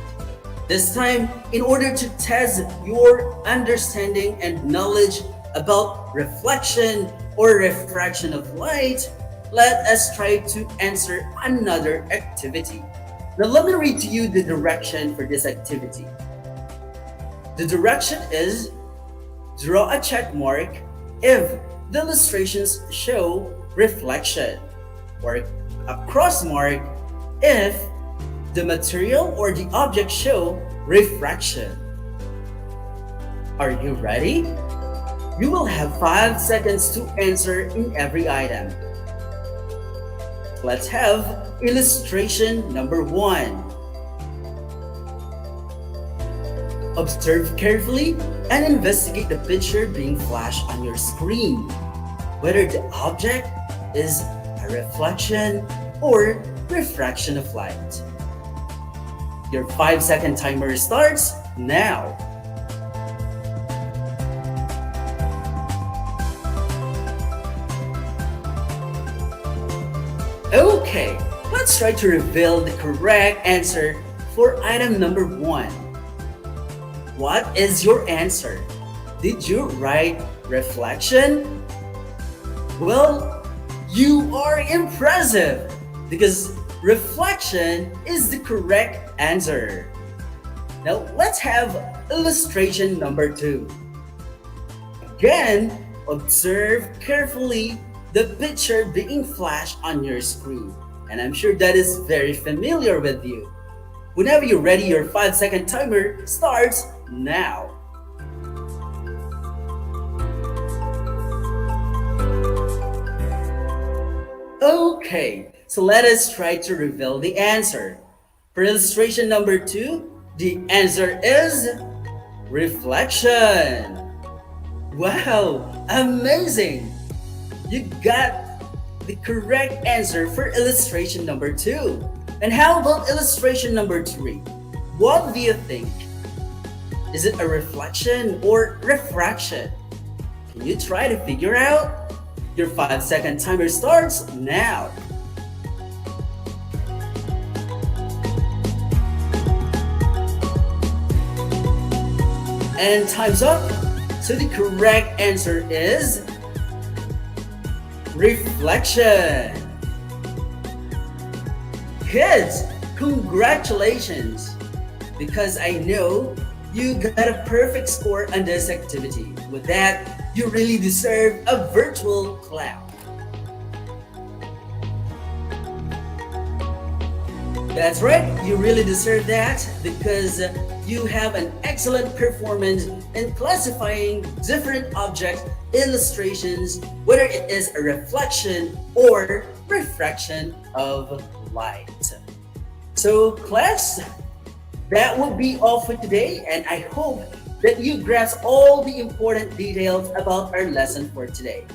This time, in order to test your understanding and knowledge about reflection or refraction of light, let us try to answer another activity. Now let me read to you the direction for this activity. The direction is draw a check mark if the illustrations show reflection, or a cross mark if the material or the object show refraction. Are you ready? You will have 5 seconds to answer in every item. Let's have illustration number 1. Observe carefully and investigate the picture being flashed on your screen, whether the object is a reflection or refraction of light. Your 5-second timer starts now. Okay, let's try to reveal the correct answer for item number 1. What is your answer? Did you write reflection? Well, you are impressive because reflection is the correct answer. Now let's have illustration number 2. Again, observe carefully the picture being flashed on your screen. And I'm sure that is very familiar with you. Whenever you're ready, your 5-second timer starts now. Okay, so let us try to reveal the answer. For illustration number 2, the answer is reflection. Wow, amazing! You got the correct answer for illustration number 2. And how about illustration number 3? What do you think? Is it a reflection or refraction? Can you try to figure out? Your 5-second timer starts now. And time's up. So the correct answer is reflection. Kids, congratulations! Because I know you got a perfect score on this activity. With that, you really deserve a virtual clap. That's right, you really deserve that because you have an excellent performance in classifying different object illustrations, whether it is a reflection or refraction of light. So class, that will be all for today, and I hope that you grasp all the important details about our lesson for today.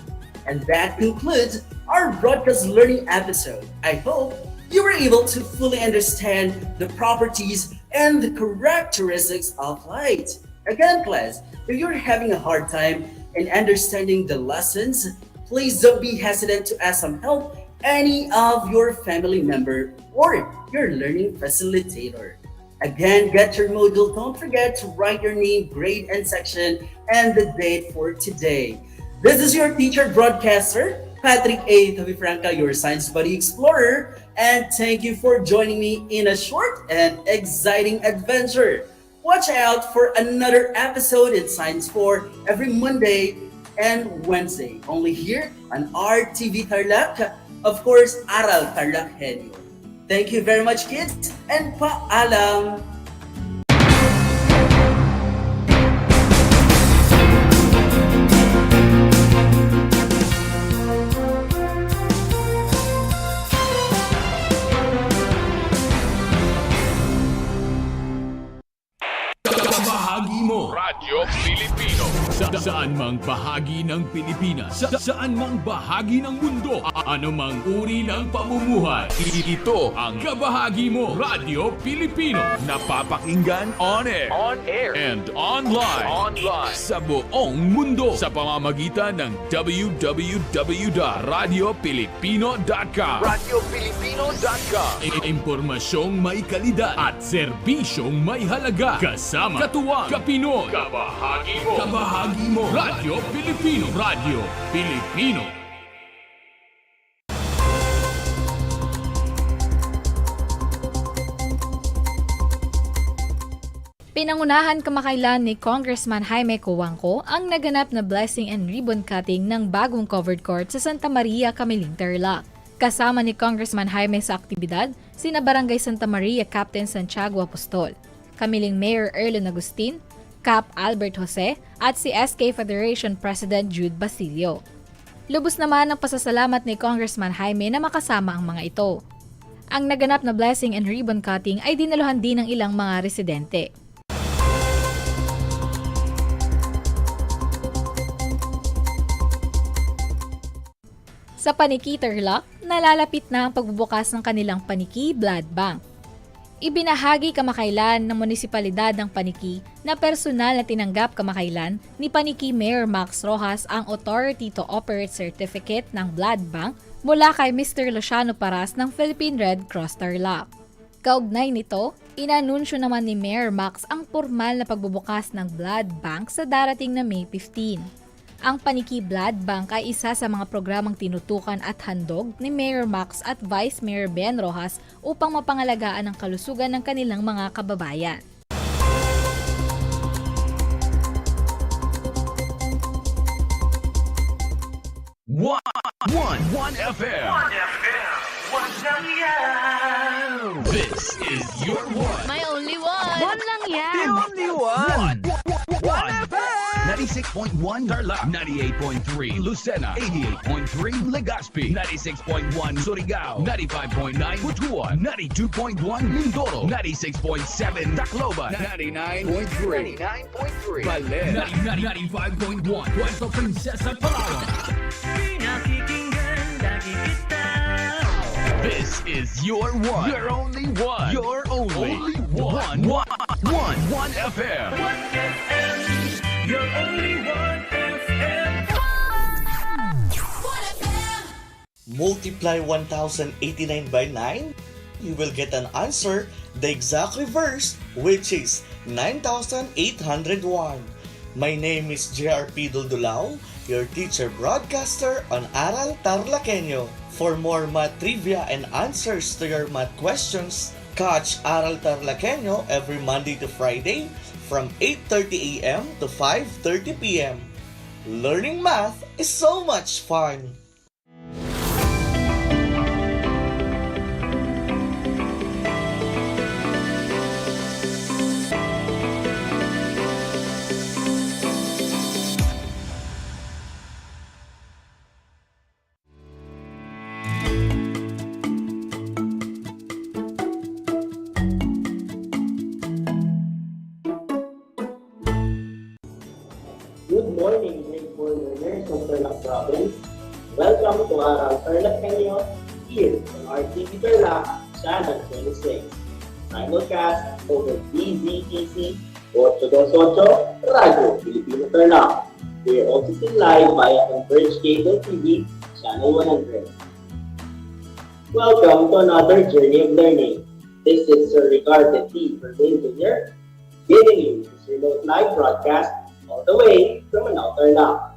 And that concludes our broadcast learning episode. I hope you were able to fully understand the properties and the characteristics of light. Again, class, if you're having a hard time in understanding the lessons, please don't be hesitant to ask some help any of your family member or your learning facilitator. Again, get your module. Don't forget to write your name, grade, and section, and the date for today. This is your teacher broadcaster, Patrick A. Tavifranca, your science buddy explorer, and thank you for joining me in a short and exciting adventure. Watch out for another episode in Science 4 every Monday and Wednesday, only here on RTV Tarlac, of course, Aral TarlakHenyo. Thank you very much, kids, and paalam!
Bahagi mo Radyo Pilipino saan mang bahagi ng Pilipinas, saan mang bahagi ng mundo, anumang uri ng pamumuhay. Ito ang Kabahagi mo Radyo Pilipino, napapakinggan on air and online sa buong mundo sa pamamagitan ng www.radiopilipino.com. Impormasyong may kalidad at serbisyong may halaga, kasama katuwang Kapinoy. Kabahagi mo Radyo Pilipino. Radyo Pilipino.
Pinangunahan kamakailan ni Congressman Jaime Cojuangco ang naganap na blessing and ribbon cutting ng bagong covered court sa Santa Maria, Camiling, Tarlac. Kasama ni Congressman Jaime sa aktibidad, sina Barangay Santa Maria Captain Santiago Apostol, Camiling Mayor Erlon Agustin, Cap Albert Jose at si SK Federation President Jude Basilio. Lubos naman ang pasasalamat ni Congressman Jaime na makasama ang mga ito. Ang naganap na blessing and ribbon cutting ay dinaluhan din ng ilang mga residente. Sa Paniki, Tarlac, nalalapit na ang pagbubukas ng kanilang Paniki Blood Bank. Ibinahagi kamakailan ng munisipalidad ng Paniki na personal na tinanggap kamakailan ni Paniki Mayor Max Rojas ang Authority to Operate Certificate ng Blood Bank mula kay Mr. Luciano Paras ng Philippine Red Cross Tarlac. Kaugnay nito, inanunsyo naman ni Mayor Max ang formal na pagbubukas ng Blood Bank sa darating na May 15. Ang Paniki Blood Bank ay isa sa mga programang tinutukan at handog ni Mayor Max at Vice Mayor Ben Rojas upang mapangalagaan ang kalusugan ng kanilang mga kababayan.
One FM. This is your one.
My only one. One lang yan.
The only one. One FM. 96.1 Tarlac, 98.3 Lucena, 88.3 Legazpi, 96.1 Surigao, 95.9 Butuan, 92.1 Mindoro, 96.7 Tacloban, 99.3 Baler, 95.1 Puerto Princesa, Palawan. This is your one. Your only one. Your only one. One FM. Your only one FM.
Multiply 1089 by 9. You will get an answer, the exact reverse, which is 9801. My name is JRP Duldulao, your teacher broadcaster on Aral TarlakHenyo. For more math trivia and answers to your math questions, catch Aral TarlakHenyo every Monday to Friday from 8:30 a.m. to 5:30 p.m. Learning math is so much fun!
Good morning, grade 4 learners of Tarlac Province. Welcome to Aral TarlakHenyo here on RTV Tarlac, Channel 26. Simulcast over DZTC 828 Radio Filipino Tarlac. We are also seen live via Converge Cable TV, Channel 100. Welcome to another journey of learning. This is Sir Ricardo T. Berlin Jr. giving you this remote live broadcast all the way from Manao, Tarlac.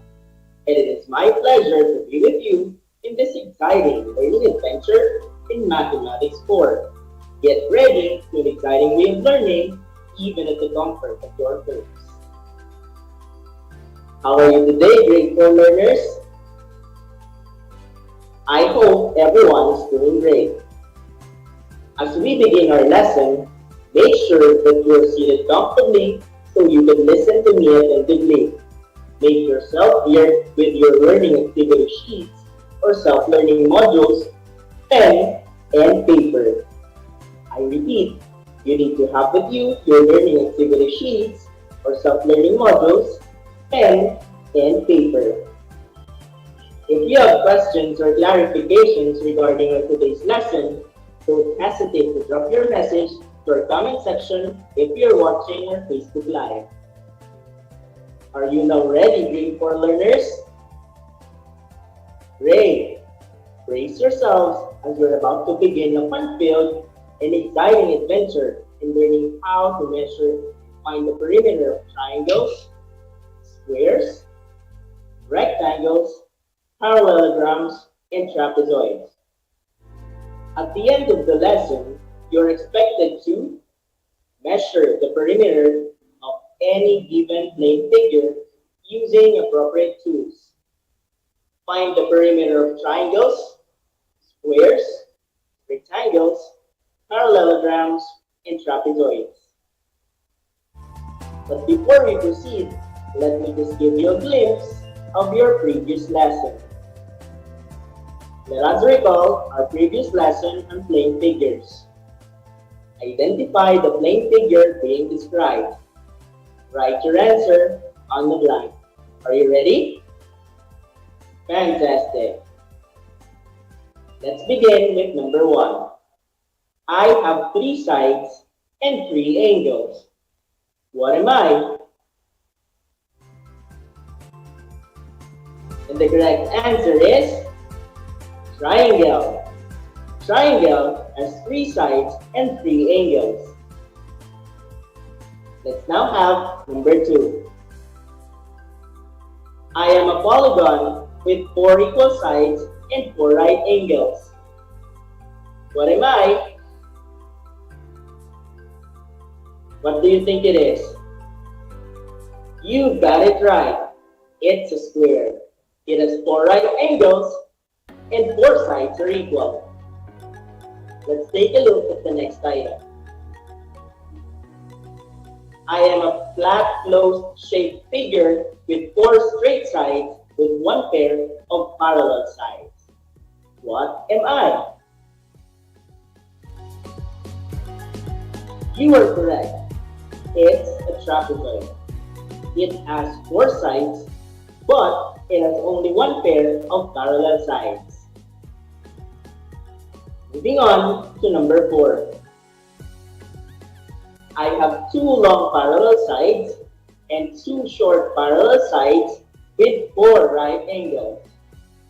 And it is my pleasure to be with you in this exciting learning adventure in Mathematics 4. Get ready to an exciting way of learning, even at the comfort of your homes. How are you today, grade 4 learners? I hope everyone is doing great. As we begin our lesson, make sure that you are seated comfortably so you can listen to me attentively. Make yourself clear with your learning activity sheets or self-learning modules, pen, and paper. I repeat, you need to have with you your learning activity sheets or self-learning modules, pen, and paper. If you have questions or clarifications regarding our today's lesson, don't hesitate to drop your message to our comment section if you're watching our Facebook Live. Are you now ready, grade 4 learners? Great! Brace yourselves as we're about to begin a fun-filled and exciting adventure in learning how to measure and find the perimeter of triangles, squares, rectangles, parallelograms, and trapezoids. At the end of the lesson, you're expected to measure the perimeter of any given plane figure using appropriate tools. Find the perimeter of triangles, squares, rectangles, parallelograms, and trapezoids. But before we proceed, let me just give you a glimpse of your previous lesson. Let us recall our previous lesson on plane figures. Identify the plane figure being described. Write your answer on the blank. Are you ready? Fantastic. Let's begin with number 1. I have 3 sides and 3 angles. What am I? And the correct answer is triangle. Triangle has 3 sides and 3 angles. Let's now have number 2. I am a polygon with 4 equal sides and 4 right angles. What am I? What do you think it is? You got it right. It's a square. It has 4 right angles and 4 sides are equal. Let's take a look at the next item. I am a flat closed shaped figure with 4 straight sides with 1 pair of parallel sides. What am I? You are correct. It's a trapezoid. It has 4 sides, but it has only 1 pair of parallel sides. Moving on to number 4. I have 2 long parallel sides and 2 short parallel sides with 4 right angles.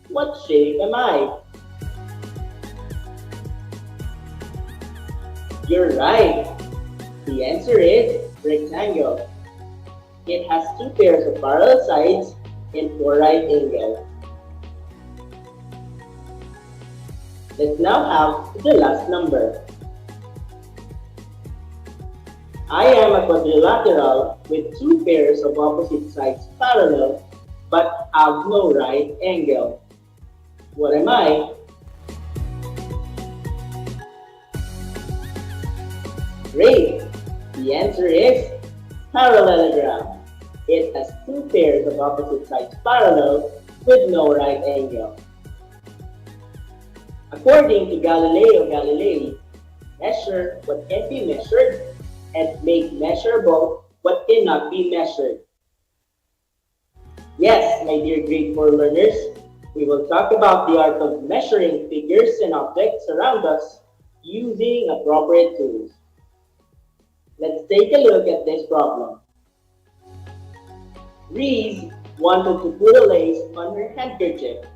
What shape am I? You're right. The answer is rectangle. It has 2 pairs of parallel sides and 4 right angles. Let's now have the last number. I am a quadrilateral with 2 pairs of opposite sides parallel but have no right angle. What am I? Great! The answer is parallelogram. It has 2 pairs of opposite sides parallel with no right angle. According to Galileo Galilei, measure what can be measured and make measurable what cannot be measured. Yes, my dear grade 4 learners, we will talk about the art of measuring figures and objects around us using appropriate tools. Let's take a look at this problem. Reese wanted to put a lace on her handkerchief.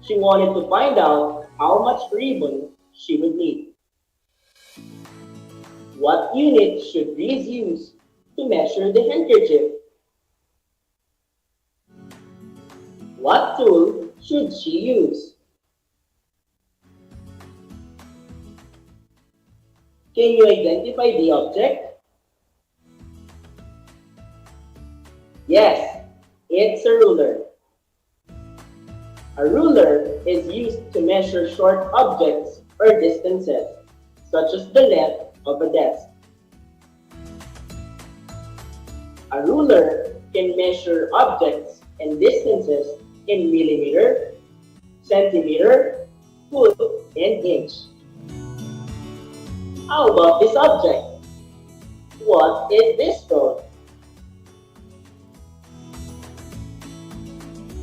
She wanted to find out how much ribbon she would need. What unit should Reese use to measure the handkerchief? What tool should she use? Can you identify the object? Yes, it's a ruler. A ruler is used to measure short objects or distances. such as the length of a desk. A ruler can measure objects and distances in millimeter, centimeter, foot, and inch. How about this object? What is this called?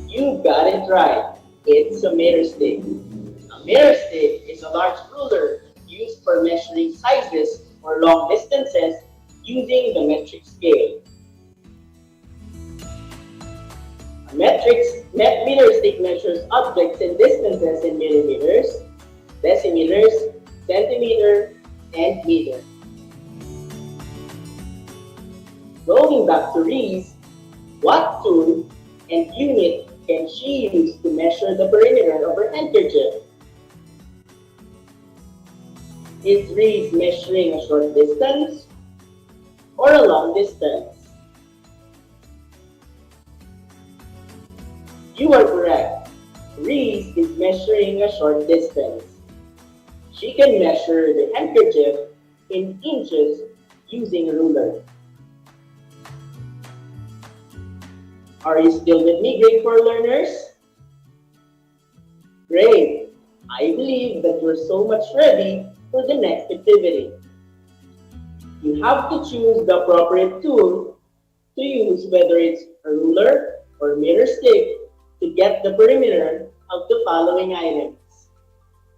You got it right. It's a meter stick. A meter stick is a large ruler used for measuring sizes or long distances using the metric scale. A meter stick measures objects and distances in millimeters, decimeters, centimeter, and meter. Going back to Reese, what tool and unit can she use to measure the perimeter of her handkerchief? Is Reese measuring a short distance or a long distance? You are correct. Reese is measuring a short distance. She can measure the handkerchief in inches using a ruler. Are you still with me, grade 4 learners? Great! I believe that you're so much ready for the next activity. You have to choose the appropriate tool to use, whether it's a ruler or meter stick, to get the perimeter of the following items.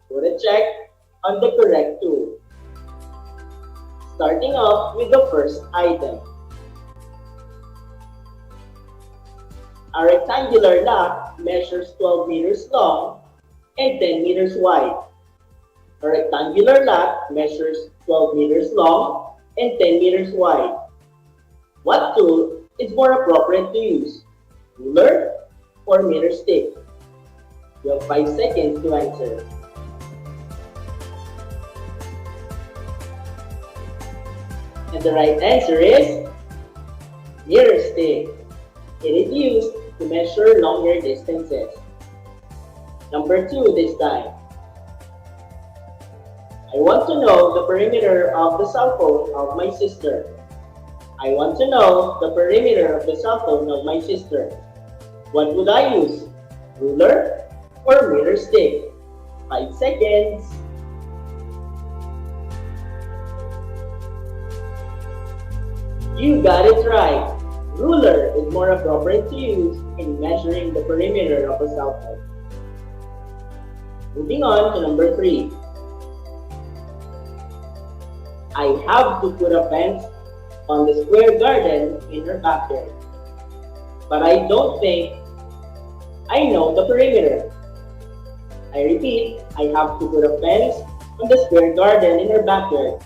Put a check on the correct tool. Starting off with the first item. A rectangular lock measures 12 meters long and 10 meters wide. A rectangular lock measures 12 meters long and 10 meters wide. What tool is more appropriate to use? Ruler or meter stick? You have 5 seconds to answer. And the right answer is meter stick. It is used to measure longer distances. Number 2 this time. I want to know the perimeter of the cell phone of my sister. I want to know the perimeter of the cell phone of my sister. What would I use? Ruler or meter stick? 5 seconds. You got it right. Ruler is more appropriate to use in measuring the perimeter of a cell phone. Moving on to number 3. I have to put a fence on the square garden in her backyard. But I don't think I know the perimeter. I repeat, I have to put a fence on the square garden in her backyard.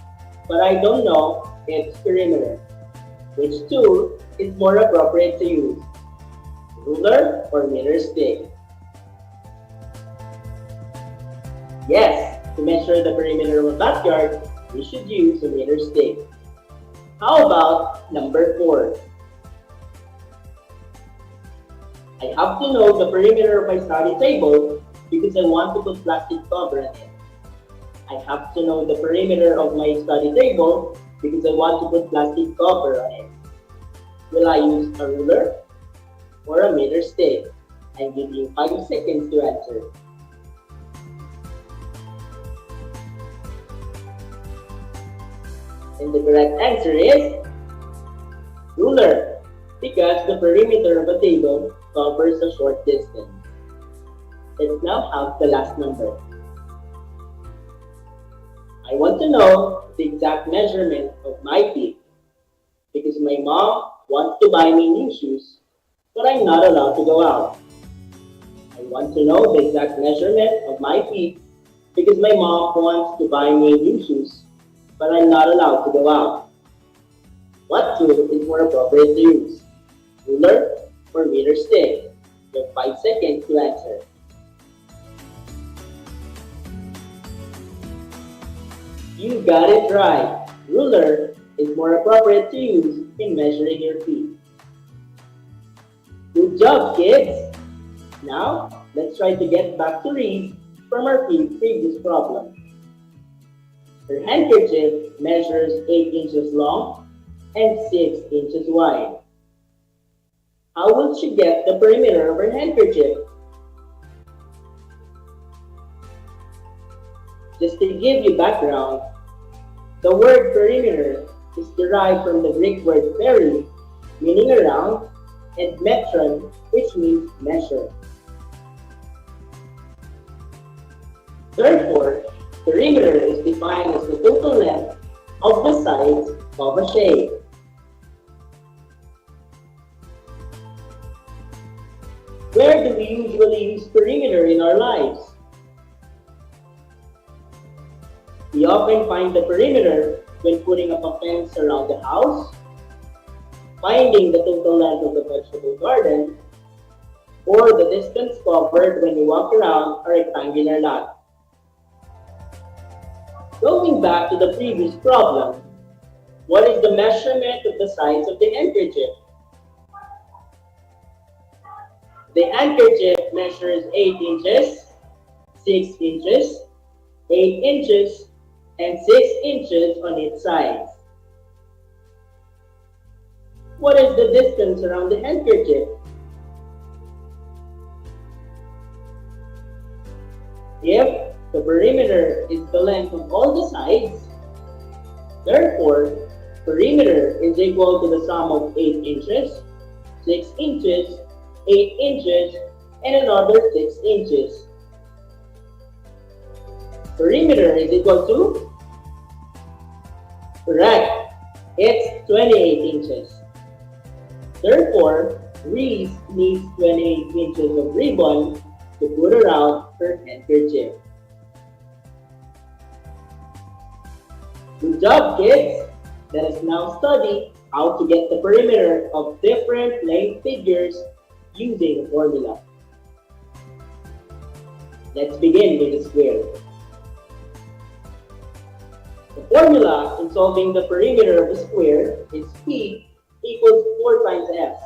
But I don't know its perimeter. Which tool is more appropriate to use? Ruler or meter stick? Yes, to measure the perimeter of a backyard, we should use a meter stick. How about number 4? I have to know the perimeter of my study table because I want to put plastic cover on it. I have to know the perimeter of my study table because I want to put plastic cover on it. Will I use a ruler or a meter stick? I give you 5 seconds to answer. And the correct answer is ruler, because the perimeter of a table covers a short distance. Let's now have the last number. I want to know the exact measurement of my feet because my mom wants to buy me new shoes, but I'm not allowed to go out. I want to know the exact measurement of my feet because my mom wants to buy me new shoes, but I'm not allowed to go out. What tool is more appropriate to use? Ruler or meter stick? You have 5 seconds to answer. You got it right. Ruler is more appropriate to use in measuring your feet. Good job, kids! Now, let's try to get back to read from our previous problem. Her handkerchief measures 8 inches long and 6 inches wide. How will she get the perimeter of her handkerchief? Just to give you background, the word perimeter is derived from the Greek word peri, meaning around, and metron, which means measure. Therefore, perimeter is defined as the total length of the sides of a shade. Where do we usually use perimeter in our lives? We often find the perimeter when putting up a fence around the house, finding the total length of the vegetable garden, or the distance covered when you walk around a rectangular lot. Going back to the previous problem, what is the measurement of the size of the handkerchief? The handkerchief measures 8 inches, 6 inches, 8 inches, and 6 inches on its sides. What is the distance around the handkerchief? If the perimeter is the length of all the sides, therefore, perimeter is equal to the sum of 8 inches, 6 inches, 8 inches, and another 6 inches. Perimeter is equal to? Correct. It's 28 inches. Therefore, Reese needs 28 inches of ribbon to put around her handkerchief. Good job, kids! Let us now study how to get the perimeter of different length figures using a formula. Let's begin with the square. The formula in solving the perimeter of a square is P equals 4 times S,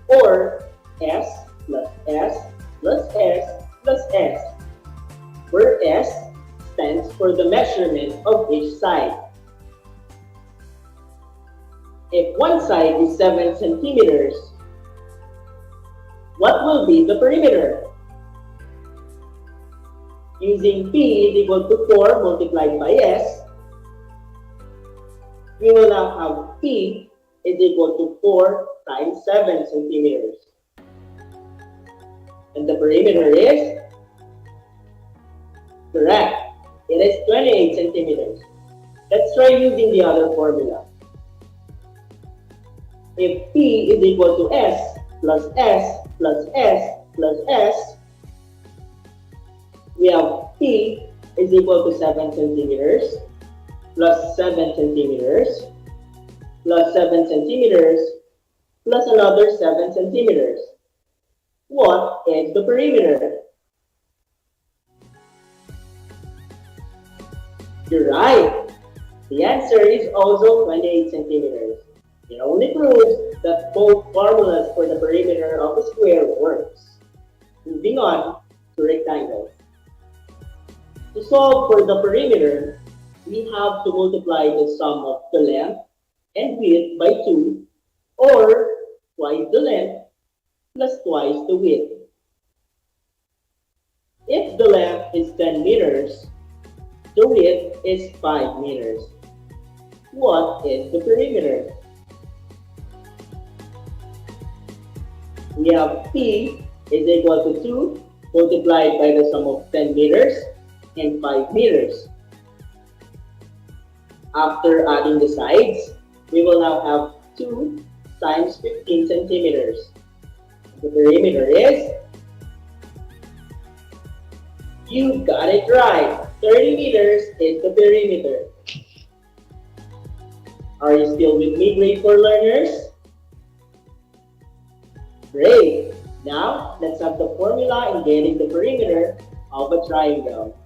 or S plus S plus S plus S, where S stands for the measurement of each side. If one side is 7 centimeters, what will be the perimeter? Using P is equal to 4 multiplied by S, we will now have P is equal to 4 times 7 centimeters. And the perimeter is? Correct. It is 28 centimeters. Let's try using the other formula. If P is equal to S plus S plus S plus S, we have P is equal to 7 centimeters plus 7 centimeters plus 7 centimeters plus another 7 centimeters. What is the perimeter? You're right. The answer is also 28 centimeters. It only proves that both formulas for the perimeter of a square works. Moving on to rectangles. To solve for the perimeter, we have to multiply the sum of the length and width by 2, or twice the length plus twice the width. If the length is 10 meters, the width is 5 meters. What is the perimeter? We have P is equal to 2 multiplied by the sum of 10 meters and 5 meters. After adding the sides, we will now have 2 times 15 centimeters. The perimeter is? You got it right. 30 meters is the perimeter. Are you still with me, grade 4 learners? Great! Now, let's have the formula in getting the perimeter of a triangle.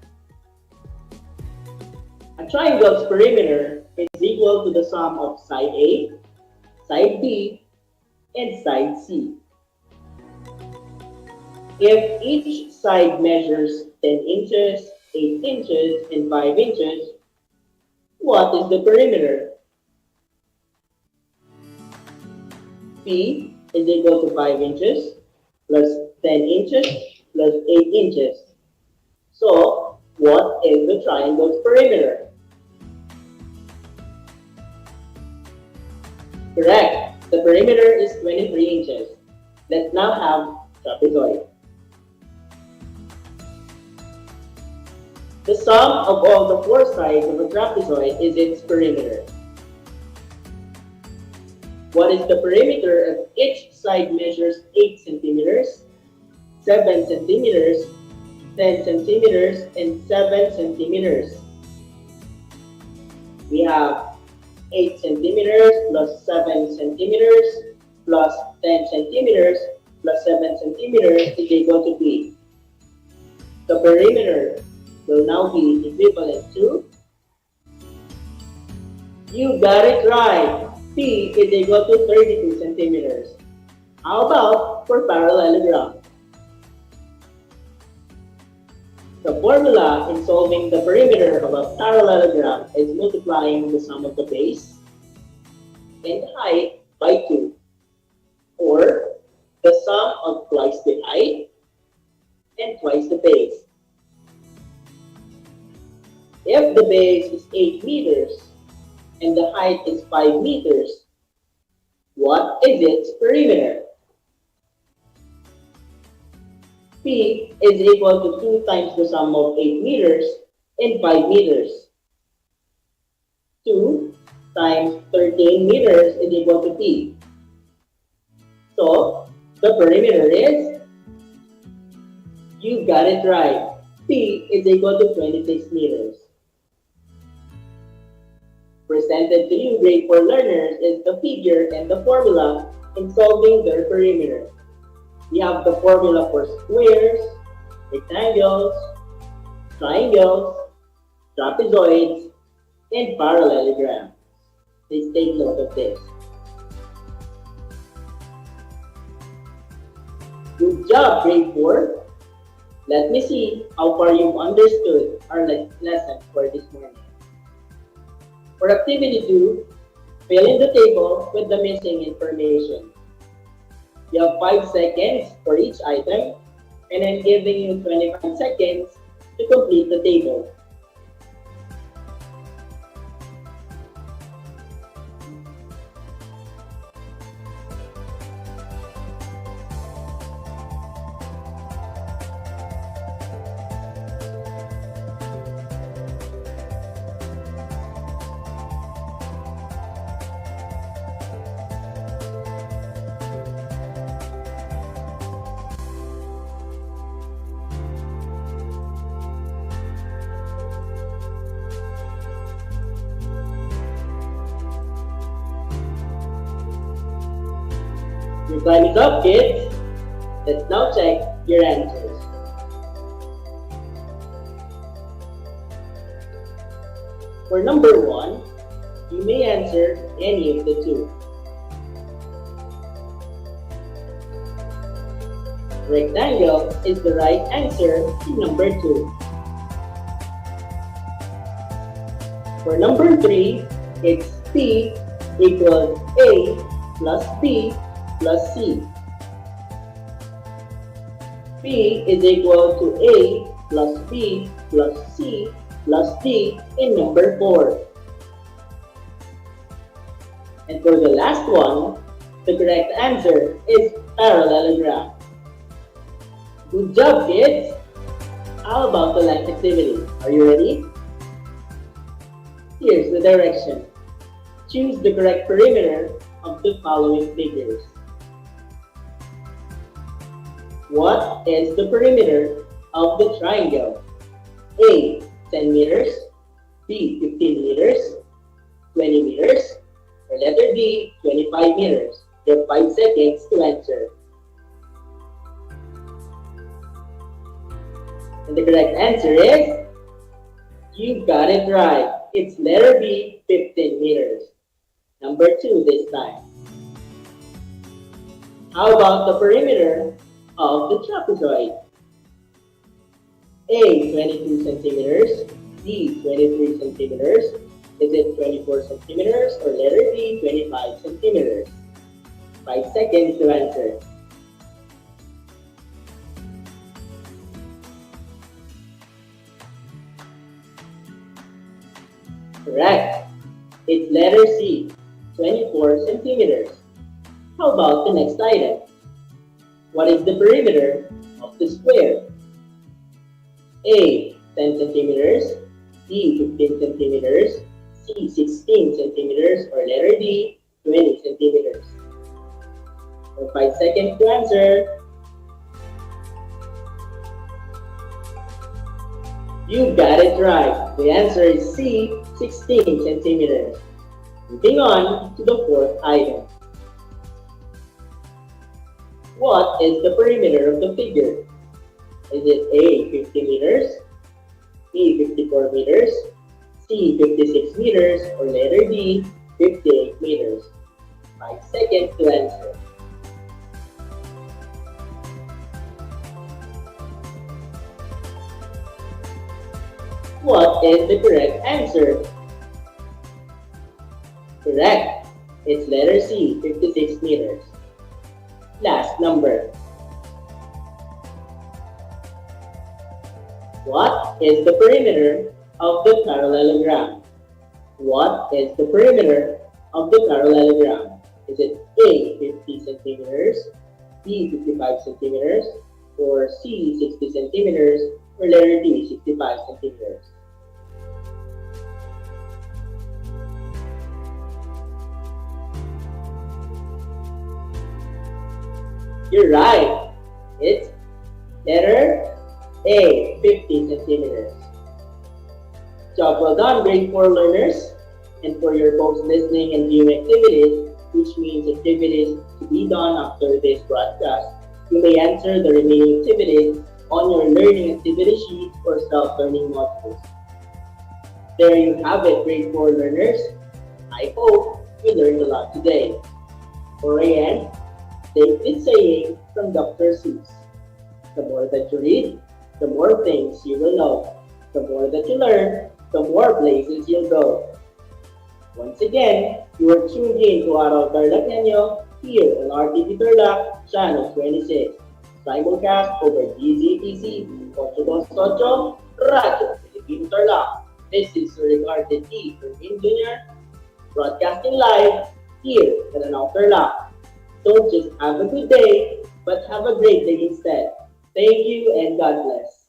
A triangle's perimeter is equal to the sum of side A, side B, and side C. If each side measures 10 inches, 8 inches, and 5 inches, What is the perimeter? P is equal to 5 inches plus 10 inches plus 8 inches. So, what is the triangle's perimeter? Correct. The perimeter is 23 inches. Let's now have trapezoid. The sum of all the four sides of a trapezoid is its perimeter. What is the perimeter if each side measures 8 centimeters, 7 centimeters, 10 centimeters, and 7 centimeters? We have 8 centimeters plus 7 centimeters plus 10 centimeters plus 7 centimeters is equal to B. The perimeter will now be equivalent to, you got it right, P is equal to 32 centimeters. How about for parallelogram? The formula in solving the perimeter of a parallelogram is multiplying the sum of the base and height by 2, or the sum of twice the height and twice the base. If the base is 8 meters and the height is 5 meters, what is its perimeter? P is equal to 2 times the sum of 8 meters and 5 meters. 2 times 13 meters is equal to P. So, the perimeter is, you got it right, P is equal to 26 meters. Presented to you, grade 4 learners, is the figure and the formula in solving their perimeter. We have the formula for squares, rectangles, triangles, trapezoids, and parallelograms. Please take note of this. Good job, grade 4. Let me see how far you've understood our lesson for this morning. For activity 2, fill in the table with the missing information. You have 5 seconds for each item, and I'm giving you 25 seconds to complete the table. Your time is up, kids. Let's now check your answers. For number 1, you may answer any of the two. Rectangle is the right answer to number 2. For number 3, it's P equals A plus B plus C. P is equal to A plus B plus C plus D in number 4. And for the last one, the correct answer is parallelogram. Good job, kids! How about the length activity? Are you ready? Here's the direction. Choose the correct perimeter of the following figures. What is the perimeter of the triangle? A, 10 meters, B, 15 meters, 20 meters, or letter D, 25 meters. You have 5 seconds to answer. And the correct answer is, you got it right. It's letter B, 15 meters. Number 2 this time. How about the perimeter of the trapezoid? A, 22 centimeters, B, 23 centimeters, Is it 24 centimeters or letter B, 25 centimeters? 5 seconds to answer. Correct. It's letter C, 24 centimeters. How about the next item? What is the perimeter of the square? A, 10 centimeters, B, 15 centimeters, C, 16 centimeters, or letter D, 20 centimeters. For 5 seconds to answer. You got it right. The answer is C, 16 centimeters. Moving on to the fourth item. What is the perimeter of the figure? Is it A, 50 meters, B, 54 meters, C, 56 meters, or letter D, 58 meters? 5 seconds to answer. What is the correct answer? Correct. It's letter C, 56 meters. Last number. What is the perimeter of the parallelogram? What is the perimeter of the parallelogram? Is it A, 50 centimeters, B, 55 centimeters, or C, 60 centimeters, or letter D, 65 centimeters? You're right. It's letter A, 50 centimeters. Job well done, grade 4 learners. And for your folks listening and viewing activities, which means activities to be done after this broadcast, you may answer the remaining activities on your learning activity sheet or self-learning modules. There you have it, grade 4 learners. I hope you learned a lot today. For Ayan, take this saying from Dr. Seuss. The more that you read, the more things you will know. The more that you learn, the more places you'll go. Once again, you are tuned in to Aral TarlakHenyo here on RTV Tarlac, Channel 26. Simulcast over DZTC 828 Radio RTV Tarlac. This is Regarded T from Junior, broadcasting live here at Aral Tarlac. Don't just have a good day, but have a great day instead. Thank you and God bless.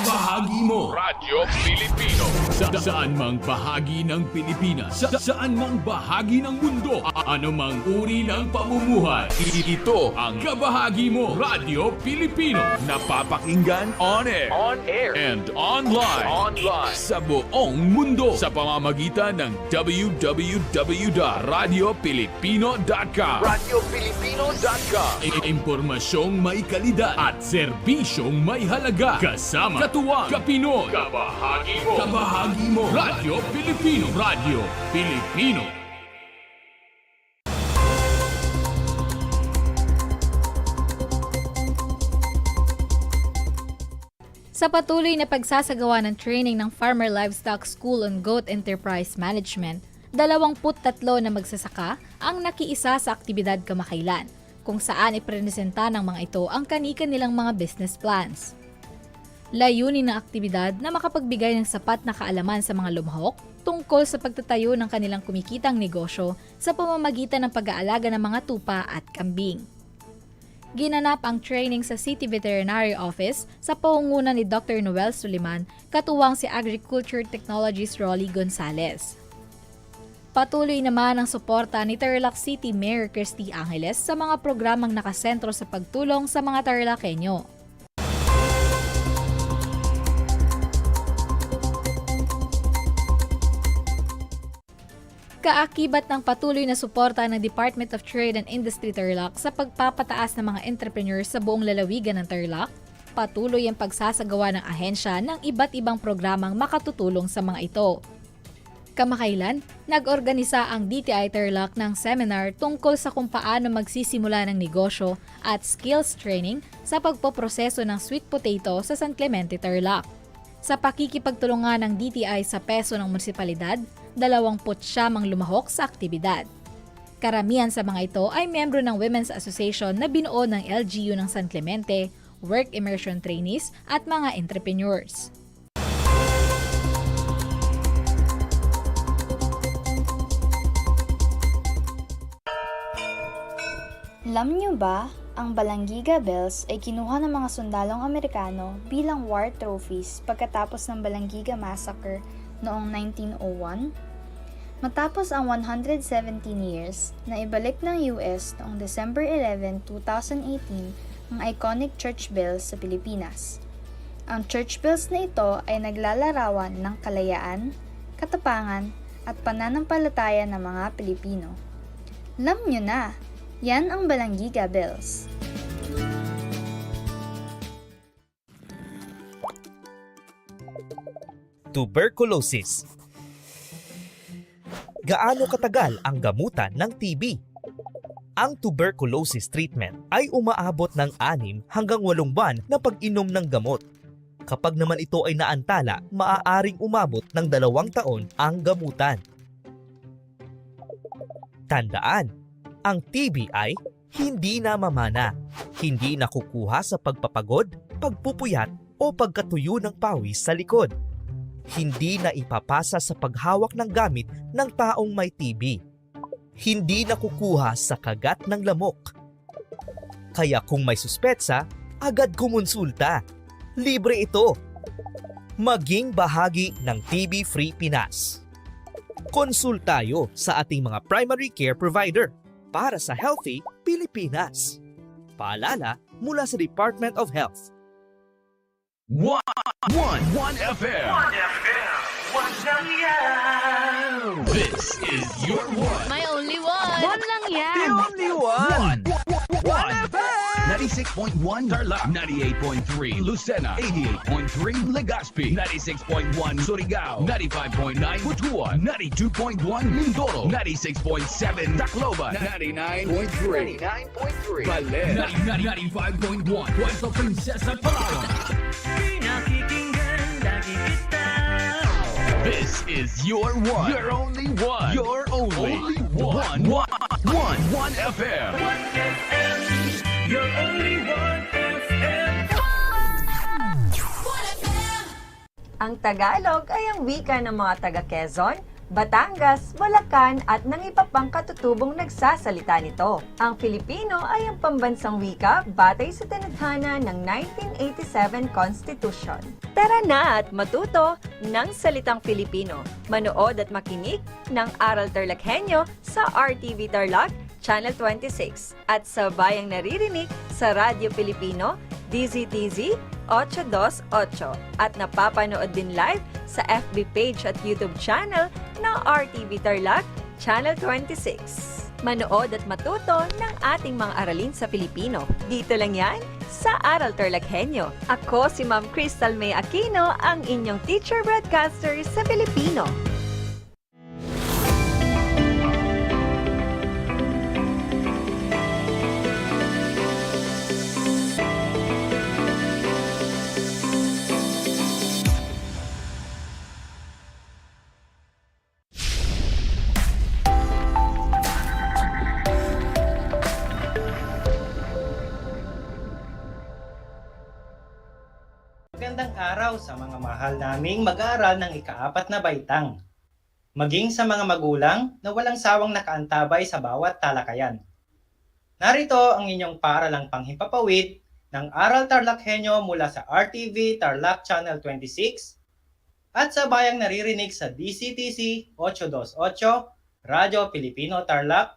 Bahagi mo Radyo Pilipino saan mang bahagi ng Pilipinas, saan mang bahagi ng mundo, anumang uri ng pamumuhay. Ito ang Kabahagi Mo Radyo Pilipino, napapakinggan on air and online sa buong mundo sa pamamagitan ng www.radiopilipino.com. Impormasyong may kalidad at serbisyong may halaga, kasama katuwang Kapinoy. Kabahagi Mo Radyo Pilipino. Radyo Pilipino.
Sa patuloy na pagsasagawa ng training ng Farmer Livestock School on Goat Enterprise Management, 23 na magsasaka ang nakiisa sa aktibidad kamakailan, kung saan ipresenta ng mga ito ang kani-kanilang mga business plans. Layunin ng aktibidad na makapagbigay ng sapat na kaalaman sa mga lumahok tungkol sa pagtatayo ng kanilang kumikitang negosyo sa pamamagitan ng pag-aalaga ng mga tupa at kambing. Ginanap ang training sa City Veterinary Office sa pangunguna ni Dr. Noel Suliman, katuwang si Agriculture Technologies Rolly Gonzales. Patuloy naman ang suporta ni Tarlac City Mayor Christy Angeles sa mga programang nakasentro sa pagtulong sa mga TarlakHenyo. Kaakibat ng patuloy na suporta ng Department of Trade and Industry Tarlac sa pagpapataas ng mga entrepreneurs sa buong lalawigan ng Tarlac,
patuloy ang pagsasagawa ng ahensya ng iba't ibang programang makatutulong sa mga ito. Kamakailan, nag-organisa ang DTI Tarlac ng seminar tungkol sa kung paano magsisimula ng negosyo at skills training sa pagpoproseso ng sweet potato sa San Clemente, Tarlac. Sa pakikipagtulungan ng DTI sa peso ng munisipalidad, 29 ang lumahok sa aktibidad. Karamihan sa mga ito ay miyembro ng Women's Association na binuo ng LGU ng San Clemente, work immersion trainees at mga entrepreneurs.
Alam niyo ba, ang Balanggiga Bells ay kinuha ng mga sundalong Amerikano bilang war trophies pagkatapos ng Balanggiga Massacre noong 1901? Matapos ang 117 years, na ibalik ng US noong December 11, 2018 ang iconic church bells sa Pilipinas. Ang church bells na ito ay naglalarawan ng kalayaan, katapangan at pananampalataya ng mga Pilipino. Alam nyo na, yan ang Balanggiga Bells.
Tuberculosis. Gaano katagal ang gamutan ng TB? Ang tuberculosis treatment ay umaabot ng 6 hanggang 8 buwan na pag-inom ng gamot. Kapag naman ito ay naantala, maaaring umabot ng 2 taon ang gamutan. Tandaan, ang TB ay hindi namamana, hindi nakukuha sa pagpapagod, pagpupuyat o pagkatuyo ng pawis sa likod. Hindi na ipapasa sa paghawak ng gamit ng taong may TB. Hindi nakukuha sa kagat ng lamok. Kaya kung may suspetsa, agad kumonsulta. Libre ito. Maging bahagi ng TB-Free Pinas. Konsultayo sa ating mga primary care provider para sa Healthy Pilipinas. Paalala mula sa Department of Health.
One FM. This is your one.
My only one. One lang yan.
The only one. One FM. 96.1 Tarlac, 98.3 Lucena, 88.3 Legazpi, 96.1 Surigao, 95.9 Butuan, 92.1 Mindoro, 96.7 Tacloban, 99.3 Baler, 95.1 Puerto Princesa, Palawan. This is your one. Your only one. Your only one. One FM. One FM. Your only one FM.
Ang Tagalog ay ang wika ng mga taga Quezon, Batangas, Bulacan at ng iba pang katutubong nagsasalita nito. Ang Filipino ay ang pambansang wika batay sa tinadhana ng 1987 Constitution. Tara na at matuto ng salitang Filipino. Manood at makinig ng Aral TarlakHenyo sa RTV Tarlac, Channel 26 at sa bayang naririnig sa Radyo Pilipino, DZTZ 828 at napapanood din live sa FB page at YouTube channel ng RTV Tarlac, Channel 26. Manood at matuto ng ating mga aralin sa Pilipino. Dito lang yan sa Aral TarlakHenyo. Ako si Ma'am Crystal May Aquino, ang inyong teacher broadcaster sa Pilipino.
Magandang araw sa mga mahal naming mag-aaral ng ika-4 na baitang. Maging sa mga magulang na walang sawang nakaantabay sa bawat talakayan. Narito ang inyong paaralang panghimpapawid ng Aral TarlakHenyo mula sa RTV Tarlac Channel 26 at sa bayang naririnig sa DCTC 828 Radyo Pilipino Tarlac.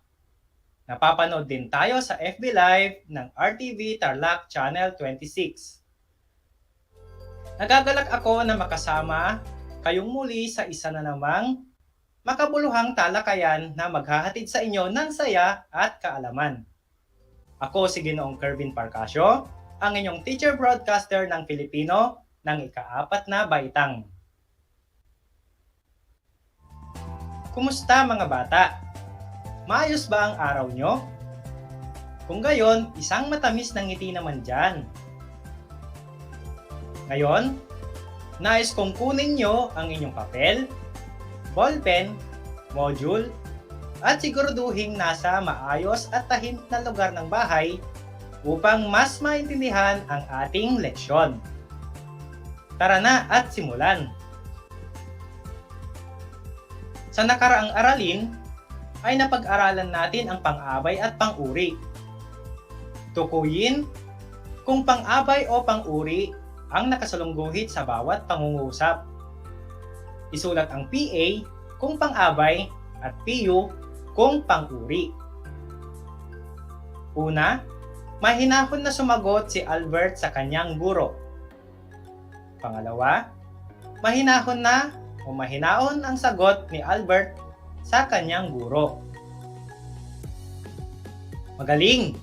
Napapanood din tayo sa FB Live ng RTV Tarlac Channel 26. Nagagalak ako na makasama kayong muli sa isa na namang makabuluhang talakayan na maghahatid sa inyo ng saya at kaalaman. Ako si Ginoong Kervin Parcasio, ang inyong teacher broadcaster ng Filipino ng ika-4 na baitang. Kumusta mga bata? Maayos ba ang araw nyo? Kung gayon, isang matamis na ngiti naman dyan. Ngayon, nais kong kunin nyo ang inyong papel, ballpen, module, at siguraduhin nasa maayos at tahimik na lugar ng bahay upang mas maintindihan ang ating leksyon. Tara na at simulan! Sa nakaraang aralin, ay napag-aralan natin ang pang-abay at pang-uri. Tukuyin kung pang-abay o pang-uri ang nakasalungguhit sa bawat pangungusap. Isulat ang PA kung pang-abay at PU kung pang-uri. Una, mahinahon na sumagot si Albert sa kanyang guro. Pangalawa, mahinahon ang sagot ni Albert sa kanyang guro. Magaling!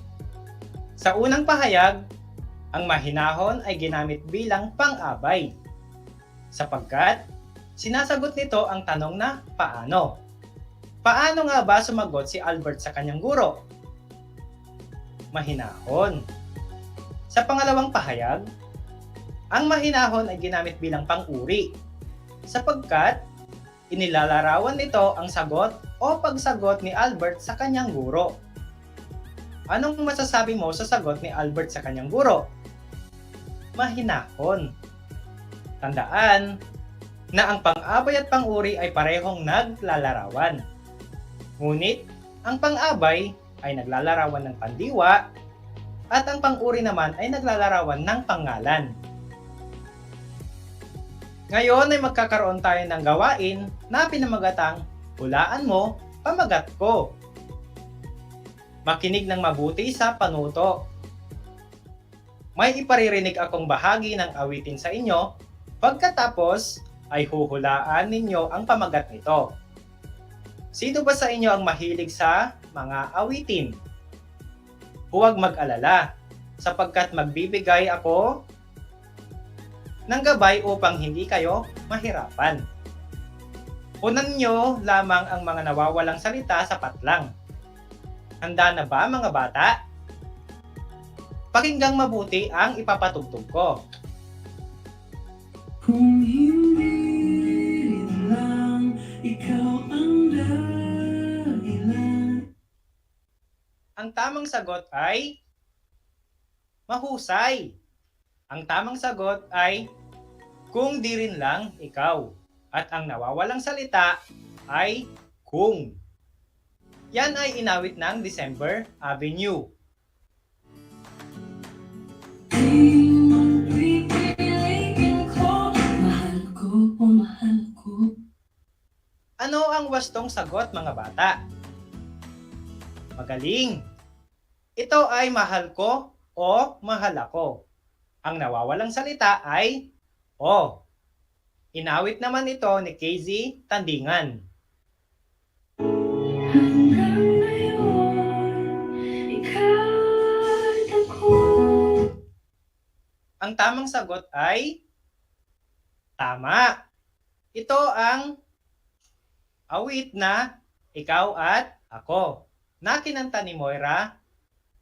Sa unang pahayag, ang mahinahon ay ginamit bilang pang-abay sapagkat sinasagot nito ang tanong na paano. Paano nga ba sumagot si Albert sa kanyang guro? Mahinahon. Sa pangalawang pahayag, ang mahinahon ay ginamit bilang pang-uri sapagkat inilalarawan nito ang sagot o pagsagot ni Albert sa kanyang guro. Anong masasabi mo sa sagot ni Albert sa kanyang guro? Mahinahon. Tandaan na ang pang-abay at pang-uri ay parehong naglalarawan. Ngunit ang pang-abay ay naglalarawan ng pandiwa at ang pang-uri naman ay naglalarawan ng pangalan. Ngayon ay magkakaroon tayo ng gawain na pinamagatang hulaan mo, pamagat ko. Makinig ng mabuti sa panuto. May iparirinig akong bahagi ng awitin sa inyo, pagkatapos ay huhulaan ninyo ang pamagat nito. Sino ba sa inyo ang mahilig sa mga awitin? Huwag mag-alala, sapagkat magbibigay ako ng gabay upang hindi kayo mahirapan. Punan nyo lamang ang mga nawawalang salita sapat lang. Handa na ba mga bata? Pakinggang mabuti ang ipapatugtog ko. Kung hindi lang ikaw ang dahilan. Ang tamang sagot ay mahusay. Ang tamang sagot ay kung di rin lang ikaw. At ang nawawalang salita ay kung. Yan ay inawit ng December Avenue. Ano ang wastong sagot mga bata? Magaling! Ito ay mahal ko o mahal ako. Ang nawawalang salita ay o. Inawit naman ito ni KZ Tandingan. Ang tamang sagot ay tama. Ito ang awit na Ikaw at Ako na kinanta ni Moira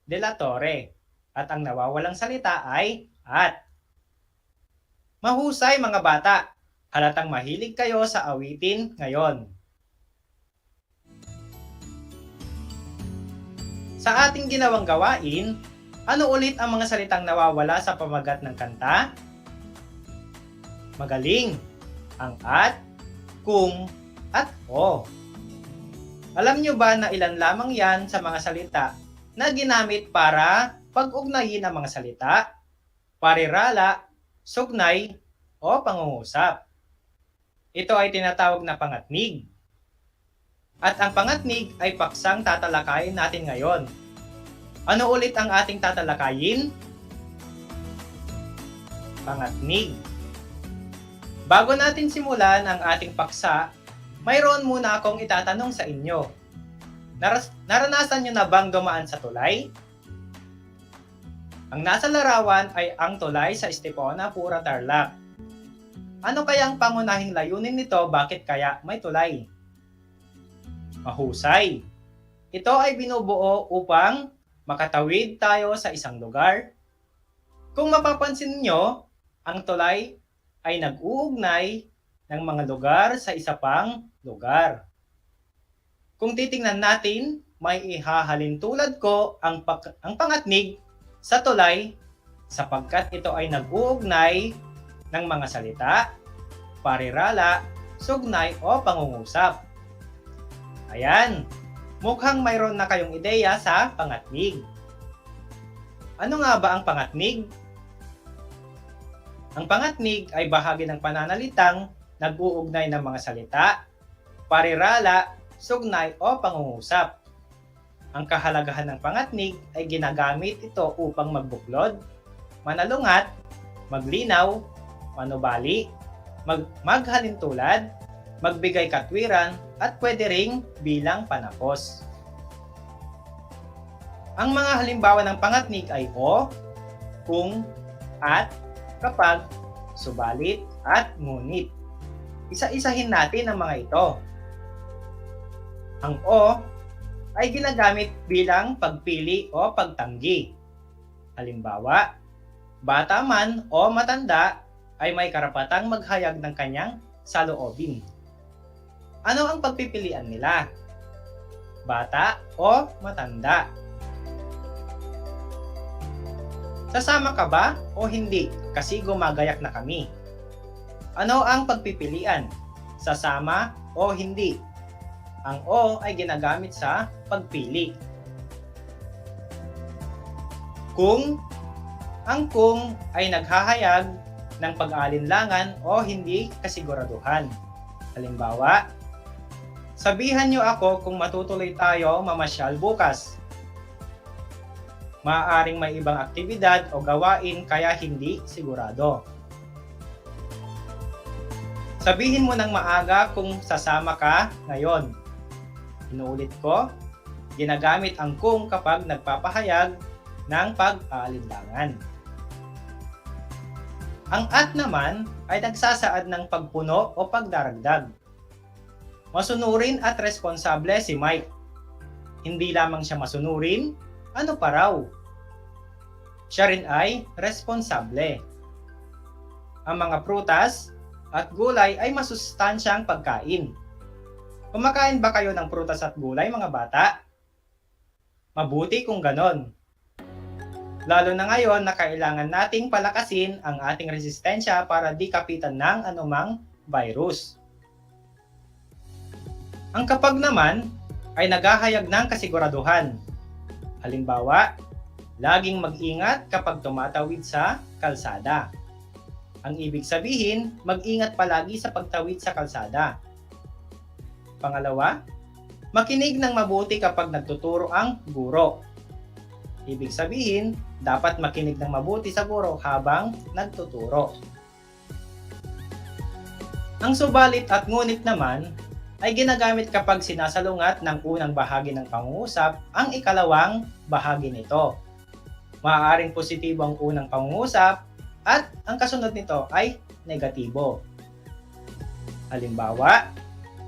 de la Torre. At ang nawawalang salita ay at. Mahusay mga bata. Halatang mahilig kayo sa awitin ngayon. Sa ating ginawang gawain, ano ulit ang mga salitang nawawala sa pamagat ng kanta? Magaling! Ang at, kung, at o. Alam nyo ba na ilan lamang yan sa mga salita na ginamit para pag-ugnayin ang mga salita, parirala, sugnay, o pangungusap? Ito ay tinatawag na pangatnig. At ang pangatnig ay paksang tatalakayin natin ngayon. Ano ulit ang ating tatalakayin? Pangatnig. Bago natin simulan ang ating paksa, mayroon muna akong itatanong sa inyo. Naranasan nyo na bang dumaan sa tulay? Ang nasa larawan ay ang tulay sa Estepona Pura Tarlac. Ano kaya ang pangunahing layunin nito? Bakit kaya may tulay? Mahusay. Ito ay binubuo upang makatawid tayo sa isang lugar. Kung mapapansin nyo, ang tulay ay nag-uugnay ng mga lugar sa isa pang lugar. Kung titingnan natin, may ihahalin tulad ko ang pangatnig sa tulay sapagkat ito ay nag-uugnay ng mga salita, parirala, sugnay o pangungusap. Ayan, mukhang mayroon na kayong ideya sa pangatnig. Ano nga ba ang pangatnig? Ang pangatnig ay bahagi ng pananalitang nag-uugnay ng mga salita, parirala, sugnay o pangungusap. Ang kahalagahan ng pangatnig ay ginagamit ito upang magbuklod, manalungat, maglinaw, manubali, maghalintulad, magbigay katwiran, at pwede ring bilang panapos. Ang mga halimbawa ng pangatnig ay o, kung, at, kapag, subalit, at ngunit. Isa-isahin natin ang mga ito. Ang o ay ginagamit bilang pagpili o pagtanggi. Halimbawa, bata man o matanda ay may karapatang maghayag ng kanyang saloobin. Ano ang pagpipilian nila? Bata o matanda? Sasama ka ba o hindi kasi gumagayak na kami? Ano ang pagpipilian? Sasama o hindi? Ang o ay ginagamit sa pagpili. Kung, ang kung ay naghahayag ng pag-alinlangan o hindi kasiguraduhan. Halimbawa, sabihan niyo ako kung matutuloy tayo mamasyal bukas. Maaaring may ibang aktibidad o gawain kaya hindi sigurado. Sabihin mo ng maaga kung sasama ka ngayon. Inuulit ko, ginagamit ang kung kapag nagpapahayag ng pag-aalinlangan. Ang at naman ay nagsasaad ng pagpuno o pagdaragdag. Masunurin at responsable si Mike. Hindi lamang siya masunurin, ano pa raw? Siya rin ay responsable. Ang mga prutas at gulay ay masustansyang pagkain. Kumakain ba kayo ng prutas at gulay, mga bata? Mabuti kung ganon. Lalo na ngayon na kailangan nating palakasin ang ating resistensya para di kapitan ng anumang virus. Ang kapag naman ay naghahayag ng kasiguraduhan. Halimbawa, laging mag-ingat kapag tumatawid sa kalsada. Ang ibig sabihin, mag-ingat palagi sa pagtawid sa kalsada. Pangalawa, makinig ng mabuti kapag nagtuturo ang guro. Ibig sabihin, dapat makinig ng mabuti sa guro habang nagtuturo. Ang subalit at ngunit naman ay ginagamit kapag sinasalungat ng unang bahagi ng pangungusap ang ikalawang bahagi nito. Maaaring positibo ang unang pangungusap at ang kasunod nito ay negatibo. Halimbawa,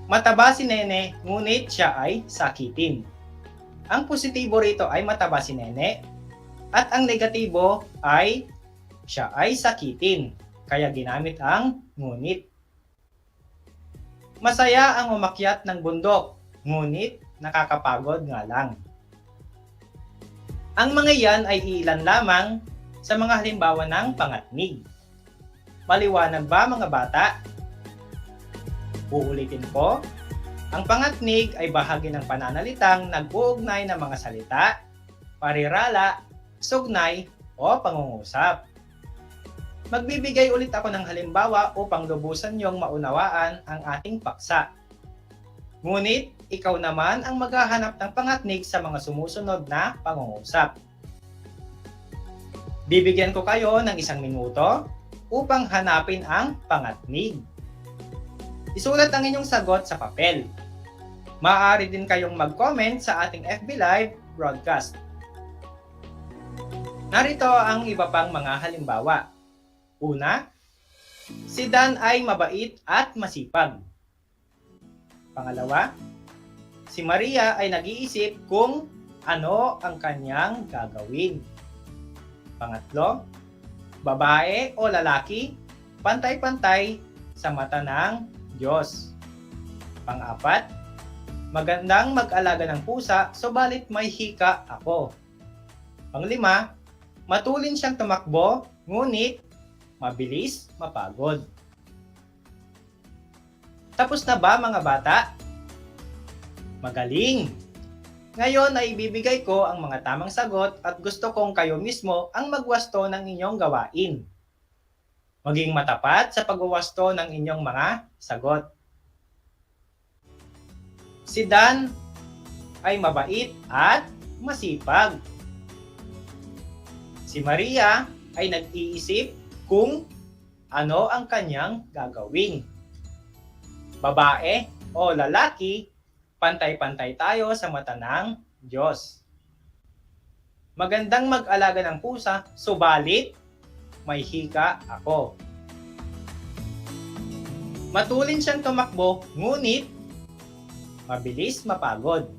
mataba si Nene, ngunit siya ay sakitin. Ang positibo rito ay mataba si Nene, at ang negatibo ay siya ay sakitin, kaya ginamit ang ngunit. Masaya ang umakyat ng bundok, ngunit nakakapagod nga lang. Ang mga yan ay ilan lamang sa mga halimbawa ng pangatnig. Maliwanag ba, mga bata? Uulitin ko, ang pangatnig ay bahagi ng pananalitang nag-uugnay ng mga salita, parirala, sugnay, o pangungusap. Magbibigay ulit ako ng halimbawa upang lubusan niyong maunawaan ang ating paksa. Ngunit, ikaw naman ang maghahanap ng pangatnig sa mga sumusunod na pangungusap. Bibigyan ko kayo ng 1 minuto upang hanapin ang pangatnig. Isulat ang inyong sagot sa papel. Maaari din kayong mag-comment sa ating FB Live broadcast. Narito ang iba pang mga halimbawa. Una, si Dan ay mabait at masipag. Pangalawa, si Maria ay nag-iisip kung ano ang kanyang gagawin. Pangatlo, babae o lalaki, pantay-pantay sa mata ng Diyos. Pang-apat, magandang mag-alaga ng pusa, subalit may hika ako. Panglima, matulin siyang tumakbo, ngunit mabilis mapagod. Tapos na ba mga bata? Magaling! Ngayon ay ibibigay ko ang mga tamang sagot at gusto kong kayo mismo ang magwasto ng inyong gawain. Maging matapat sa pagwawasto ng inyong mga sagot. Si Dan ay mabait at masipag. Si Maria ay nag-iisip kung ano ang kanyang gagawin. Babae o lalaki, pantay-pantay tayo sa mata ng Diyos. Magandang mag-alaga ng pusa, subalit may hika ako. Matulin siyang tumakbo, ngunit mabilis mapagod.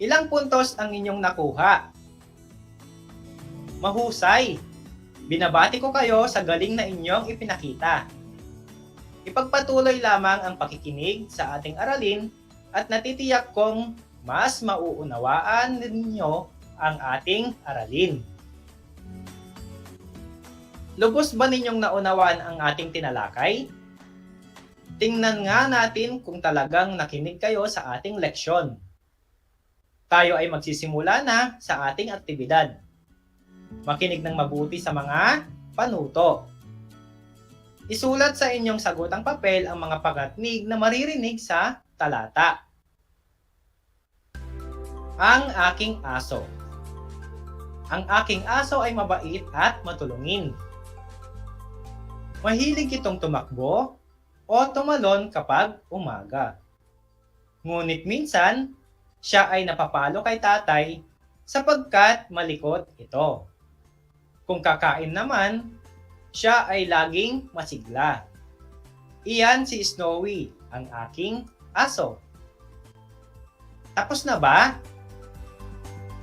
Ilang puntos ang inyong nakuha? Mahusay! Binabati ko kayo sa galing na inyong ipinakita. Ipagpatuloy lamang ang pakikinig sa ating aralin at natitiyak kong mas mauunawaan ninyo ang ating aralin. Lubos ba ninyong naunawaan ang ating tinalakay? Tingnan nga natin kung talagang nakinig kayo sa ating leksyon. Tayo ay magsisimula na sa ating aktibidad. Makinig ng mabuti sa mga panuto. Isulat sa inyong sagotang papel ang mga pangatnig na maririnig sa talata. Ang aking aso. Ang aking aso ay mabait at matulungin. Mahilig itong tumakbo o tumalon kapag umaga. Ngunit minsan, siya ay napapalo kay tatay sapagkat malikot ito. Kung kakain naman, siya ay laging masigla. Iyan si Snowy, ang aking aso. Tapos na ba?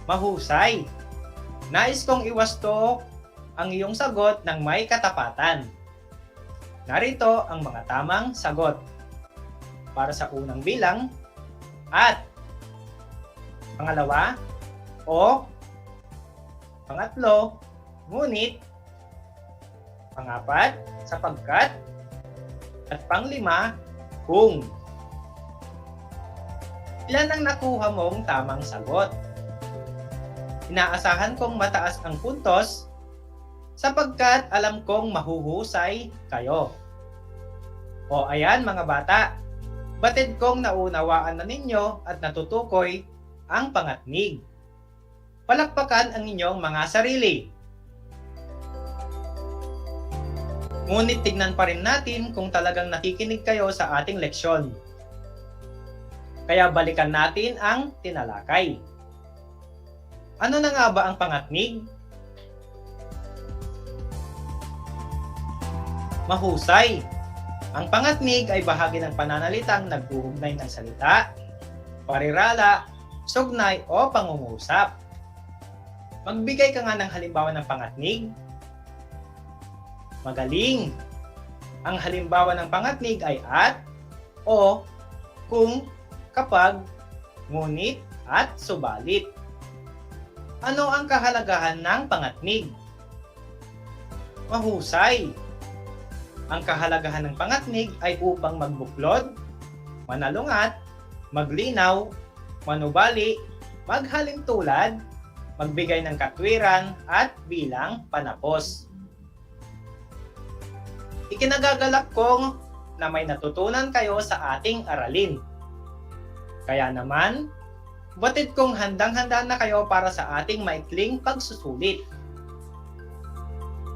Mahusay! Nais kong iwasto ang iyong sagot ng may katapatan. Narito ang mga tamang sagot. Para sa unang bilang, at pangalawa, o pangatlo, ngunit pangapat, sapagkat, at panglima, kung. Ilan ang nakuha mong tamang sagot? Inaasahan kong mataas ang puntos sapagkat alam kong mahuhusay kayo. O ayan mga bata, batid kong naunawaan na ninyo at natutukoy ang pangatnig. Palakpakan ang inyong mga sarili. Ngunit tignan pa rin natin kung talagang nakikinig kayo sa ating leksyon. Kaya balikan natin ang tinalakay. Ano na nga ba ang pangatnig? Mahusay! Ang pangatnig ay bahagi ng pananalitang nag-uugnay ng salita, parirala, sugnay o pangungusap. Magbigay ka nga ng halimbawa ng pangatnig. Magaling! Ang halimbawa ng pangatnig ay at, o, kung, kapag, ngunit, at subalit. Ano ang kahalagahan ng pangatnig? Mahusay! Ang kahalagahan ng pangatnig ay upang magbuklod, manalungat, maglinaw, manubali, maghalintulad, magbigay ng katwiran, at bilang panapos. Ikinagagalak kong na may natutunan kayo sa ating aralin. Kaya naman, batid kong handang-handa na kayo para sa ating maikling pagsusulit.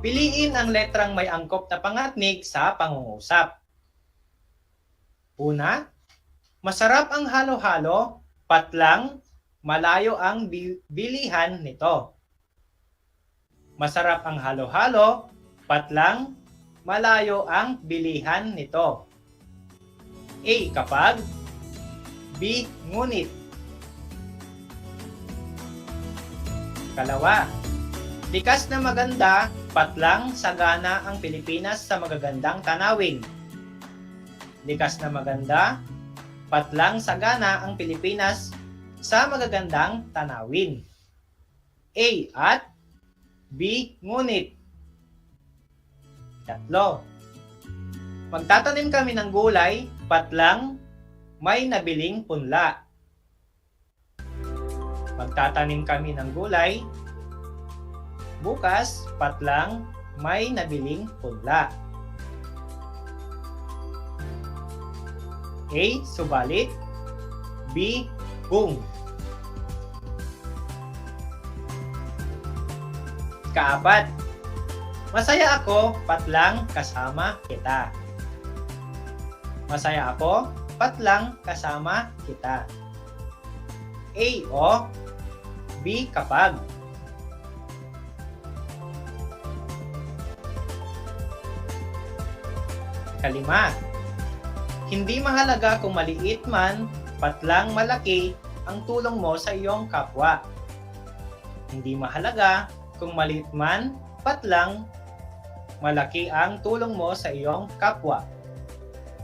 Piliin ang letrang may angkop na pangatnig sa pangungusap. Una, masarap ang halo-halo, patlang, malayo ang bilihan nito. Masarap ang halo-halo, patlang, malayo ang bilihan nito. A. Kapag. B. Ngunit. Kalawa. Likas na maganda, patlang, sagana ang Pilipinas sa magagandang tanawin. Likas na maganda, patlang, sagana ang Pilipinas sa magagandang tanawin. A. At B. Ngunit. Tatlo. Magtatanim kami ng gulay, patlang, may nabiling punla. Magtatanim kami ng gulay, bukas, patlang, may nabiling punla. A. Subalit. B. Kung. Kaapat. Masaya ako, patlang, kasama kita. Masaya ako, patlang, kasama kita. A. O. B. Kapag. Kalima. Hindi mahalaga kung maliit man, patlang malaki ang tulong mo sa iyong kapwa. Hindi mahalaga kung maliit man, patlang malaki ang tulong mo sa iyong kapwa.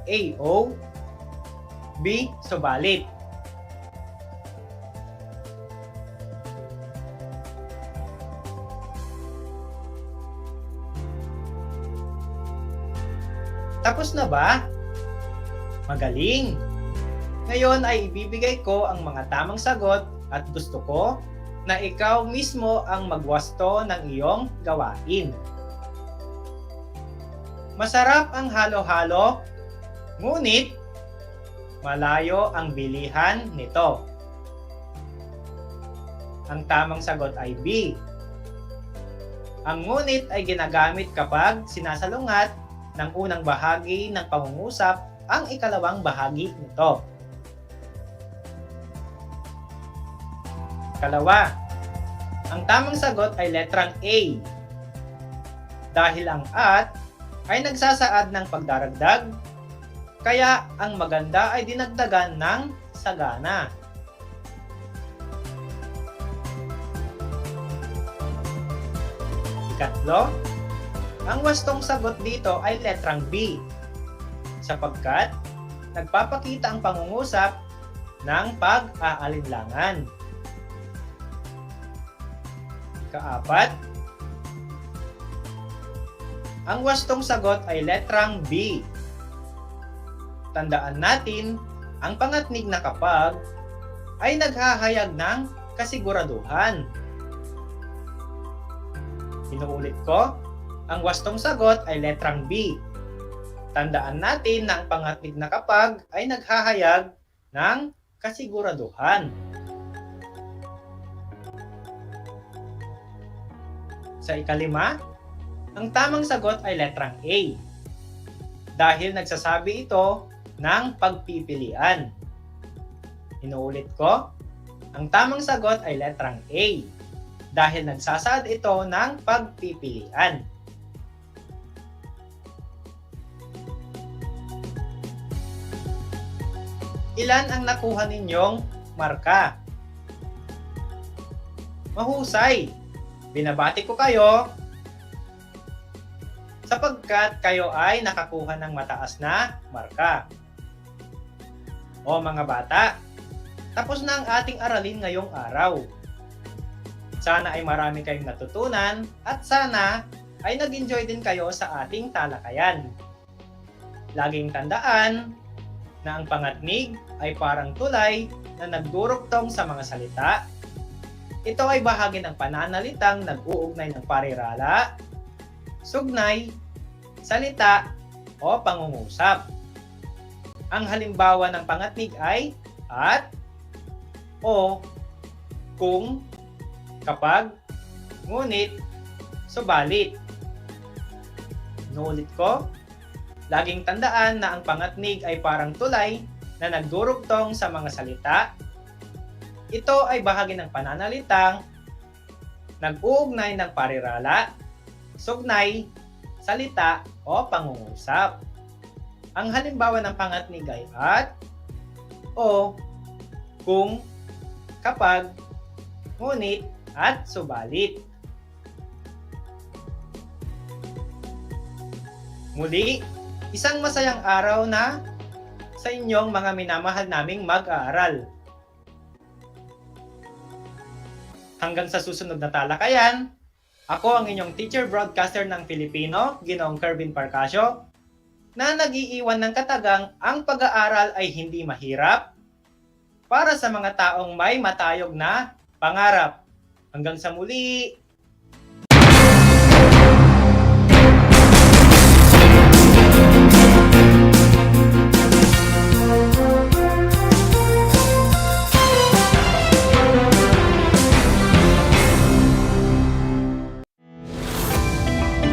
A. O. B. Subalit. Tapos na ba? Magaling! Ngayon ay ibibigay ko ang mga tamang sagot at gusto ko na ikaw mismo ang magwasto ng iyong gawain. Masarap ang halo-halo, ngunit malayo ang bilihan nito. Ang tamang sagot ay B. Ang ngunit ay ginagamit kapag sinasalungat ng unang bahagi ng pangungusap ang ikalawang bahagi nito. Kalawa, ang tamang sagot ay letrang A. Dahil ang at ay nagsasaad ng pagdaragdag, kaya ang maganda ay dinagdagan ng sagana. Ikatlo, ang wastong sagot dito ay letrang B, sapagkat nagpapakita ang pangungusap ng pag-aalinlangan. Kaapat, ang wastong sagot ay letrang B. Tandaan natin, ang pangatnig na kapag ay naghahayag ng kasiguraduhan. Inuulit ko, ang wastong sagot ay letrang B. Tandaan natin na ang pangatnig na kapag ay naghahayag ng kasiguraduhan. Sa ikalima, ang tamang sagot ay letrang A. Dahil nagsasabi ito ng pagpipilian. Inuulit ko, ang tamang sagot ay letrang A. Dahil nagsasaad ito ng pagpipilian. Ilan ang nakuha ninyong marka? Mahusay! Binabati ko kayo sapagkat kayo ay nakakuha ng mataas na marka. O mga bata, tapos na ang ating aralin ngayong araw. Sana ay marami kayong natutunan at sana ay nag-enjoy din kayo sa ating talakayan. Laging tandaan na ang pangatnig ay parang tulay na nagdurugtong sa mga salita. Ito ay bahagi ng pananalitang nag-uugnay ng parirala, sugnay, salita, o pangungusap. Ang halimbawa ng pangatnig ay at, o, kung, kapag, ngunit, subalit. Inuulit ko, laging tandaan na ang pangatnig ay parang tulay na nagdurugtong sa mga salita. Ito ay bahagi ng pananalitang nag-uugnay ng parirala, sugnay, salita o pangungusap. Ang halimbawa ng pangatnigay at, o, kung, kapag, ngunit, at subalit. Muli, isang masayang araw na sa inyong mga minamahal naming mag-aaral. Hanggang sa susunod na talakayan, ako ang inyong teacher broadcaster ng Filipino, Ginoong Kervin Parcasio, na nag-iiwan ng katagang ang pag-aaral ay hindi mahirap para sa mga taong may matayog na pangarap. Hanggang sa muli!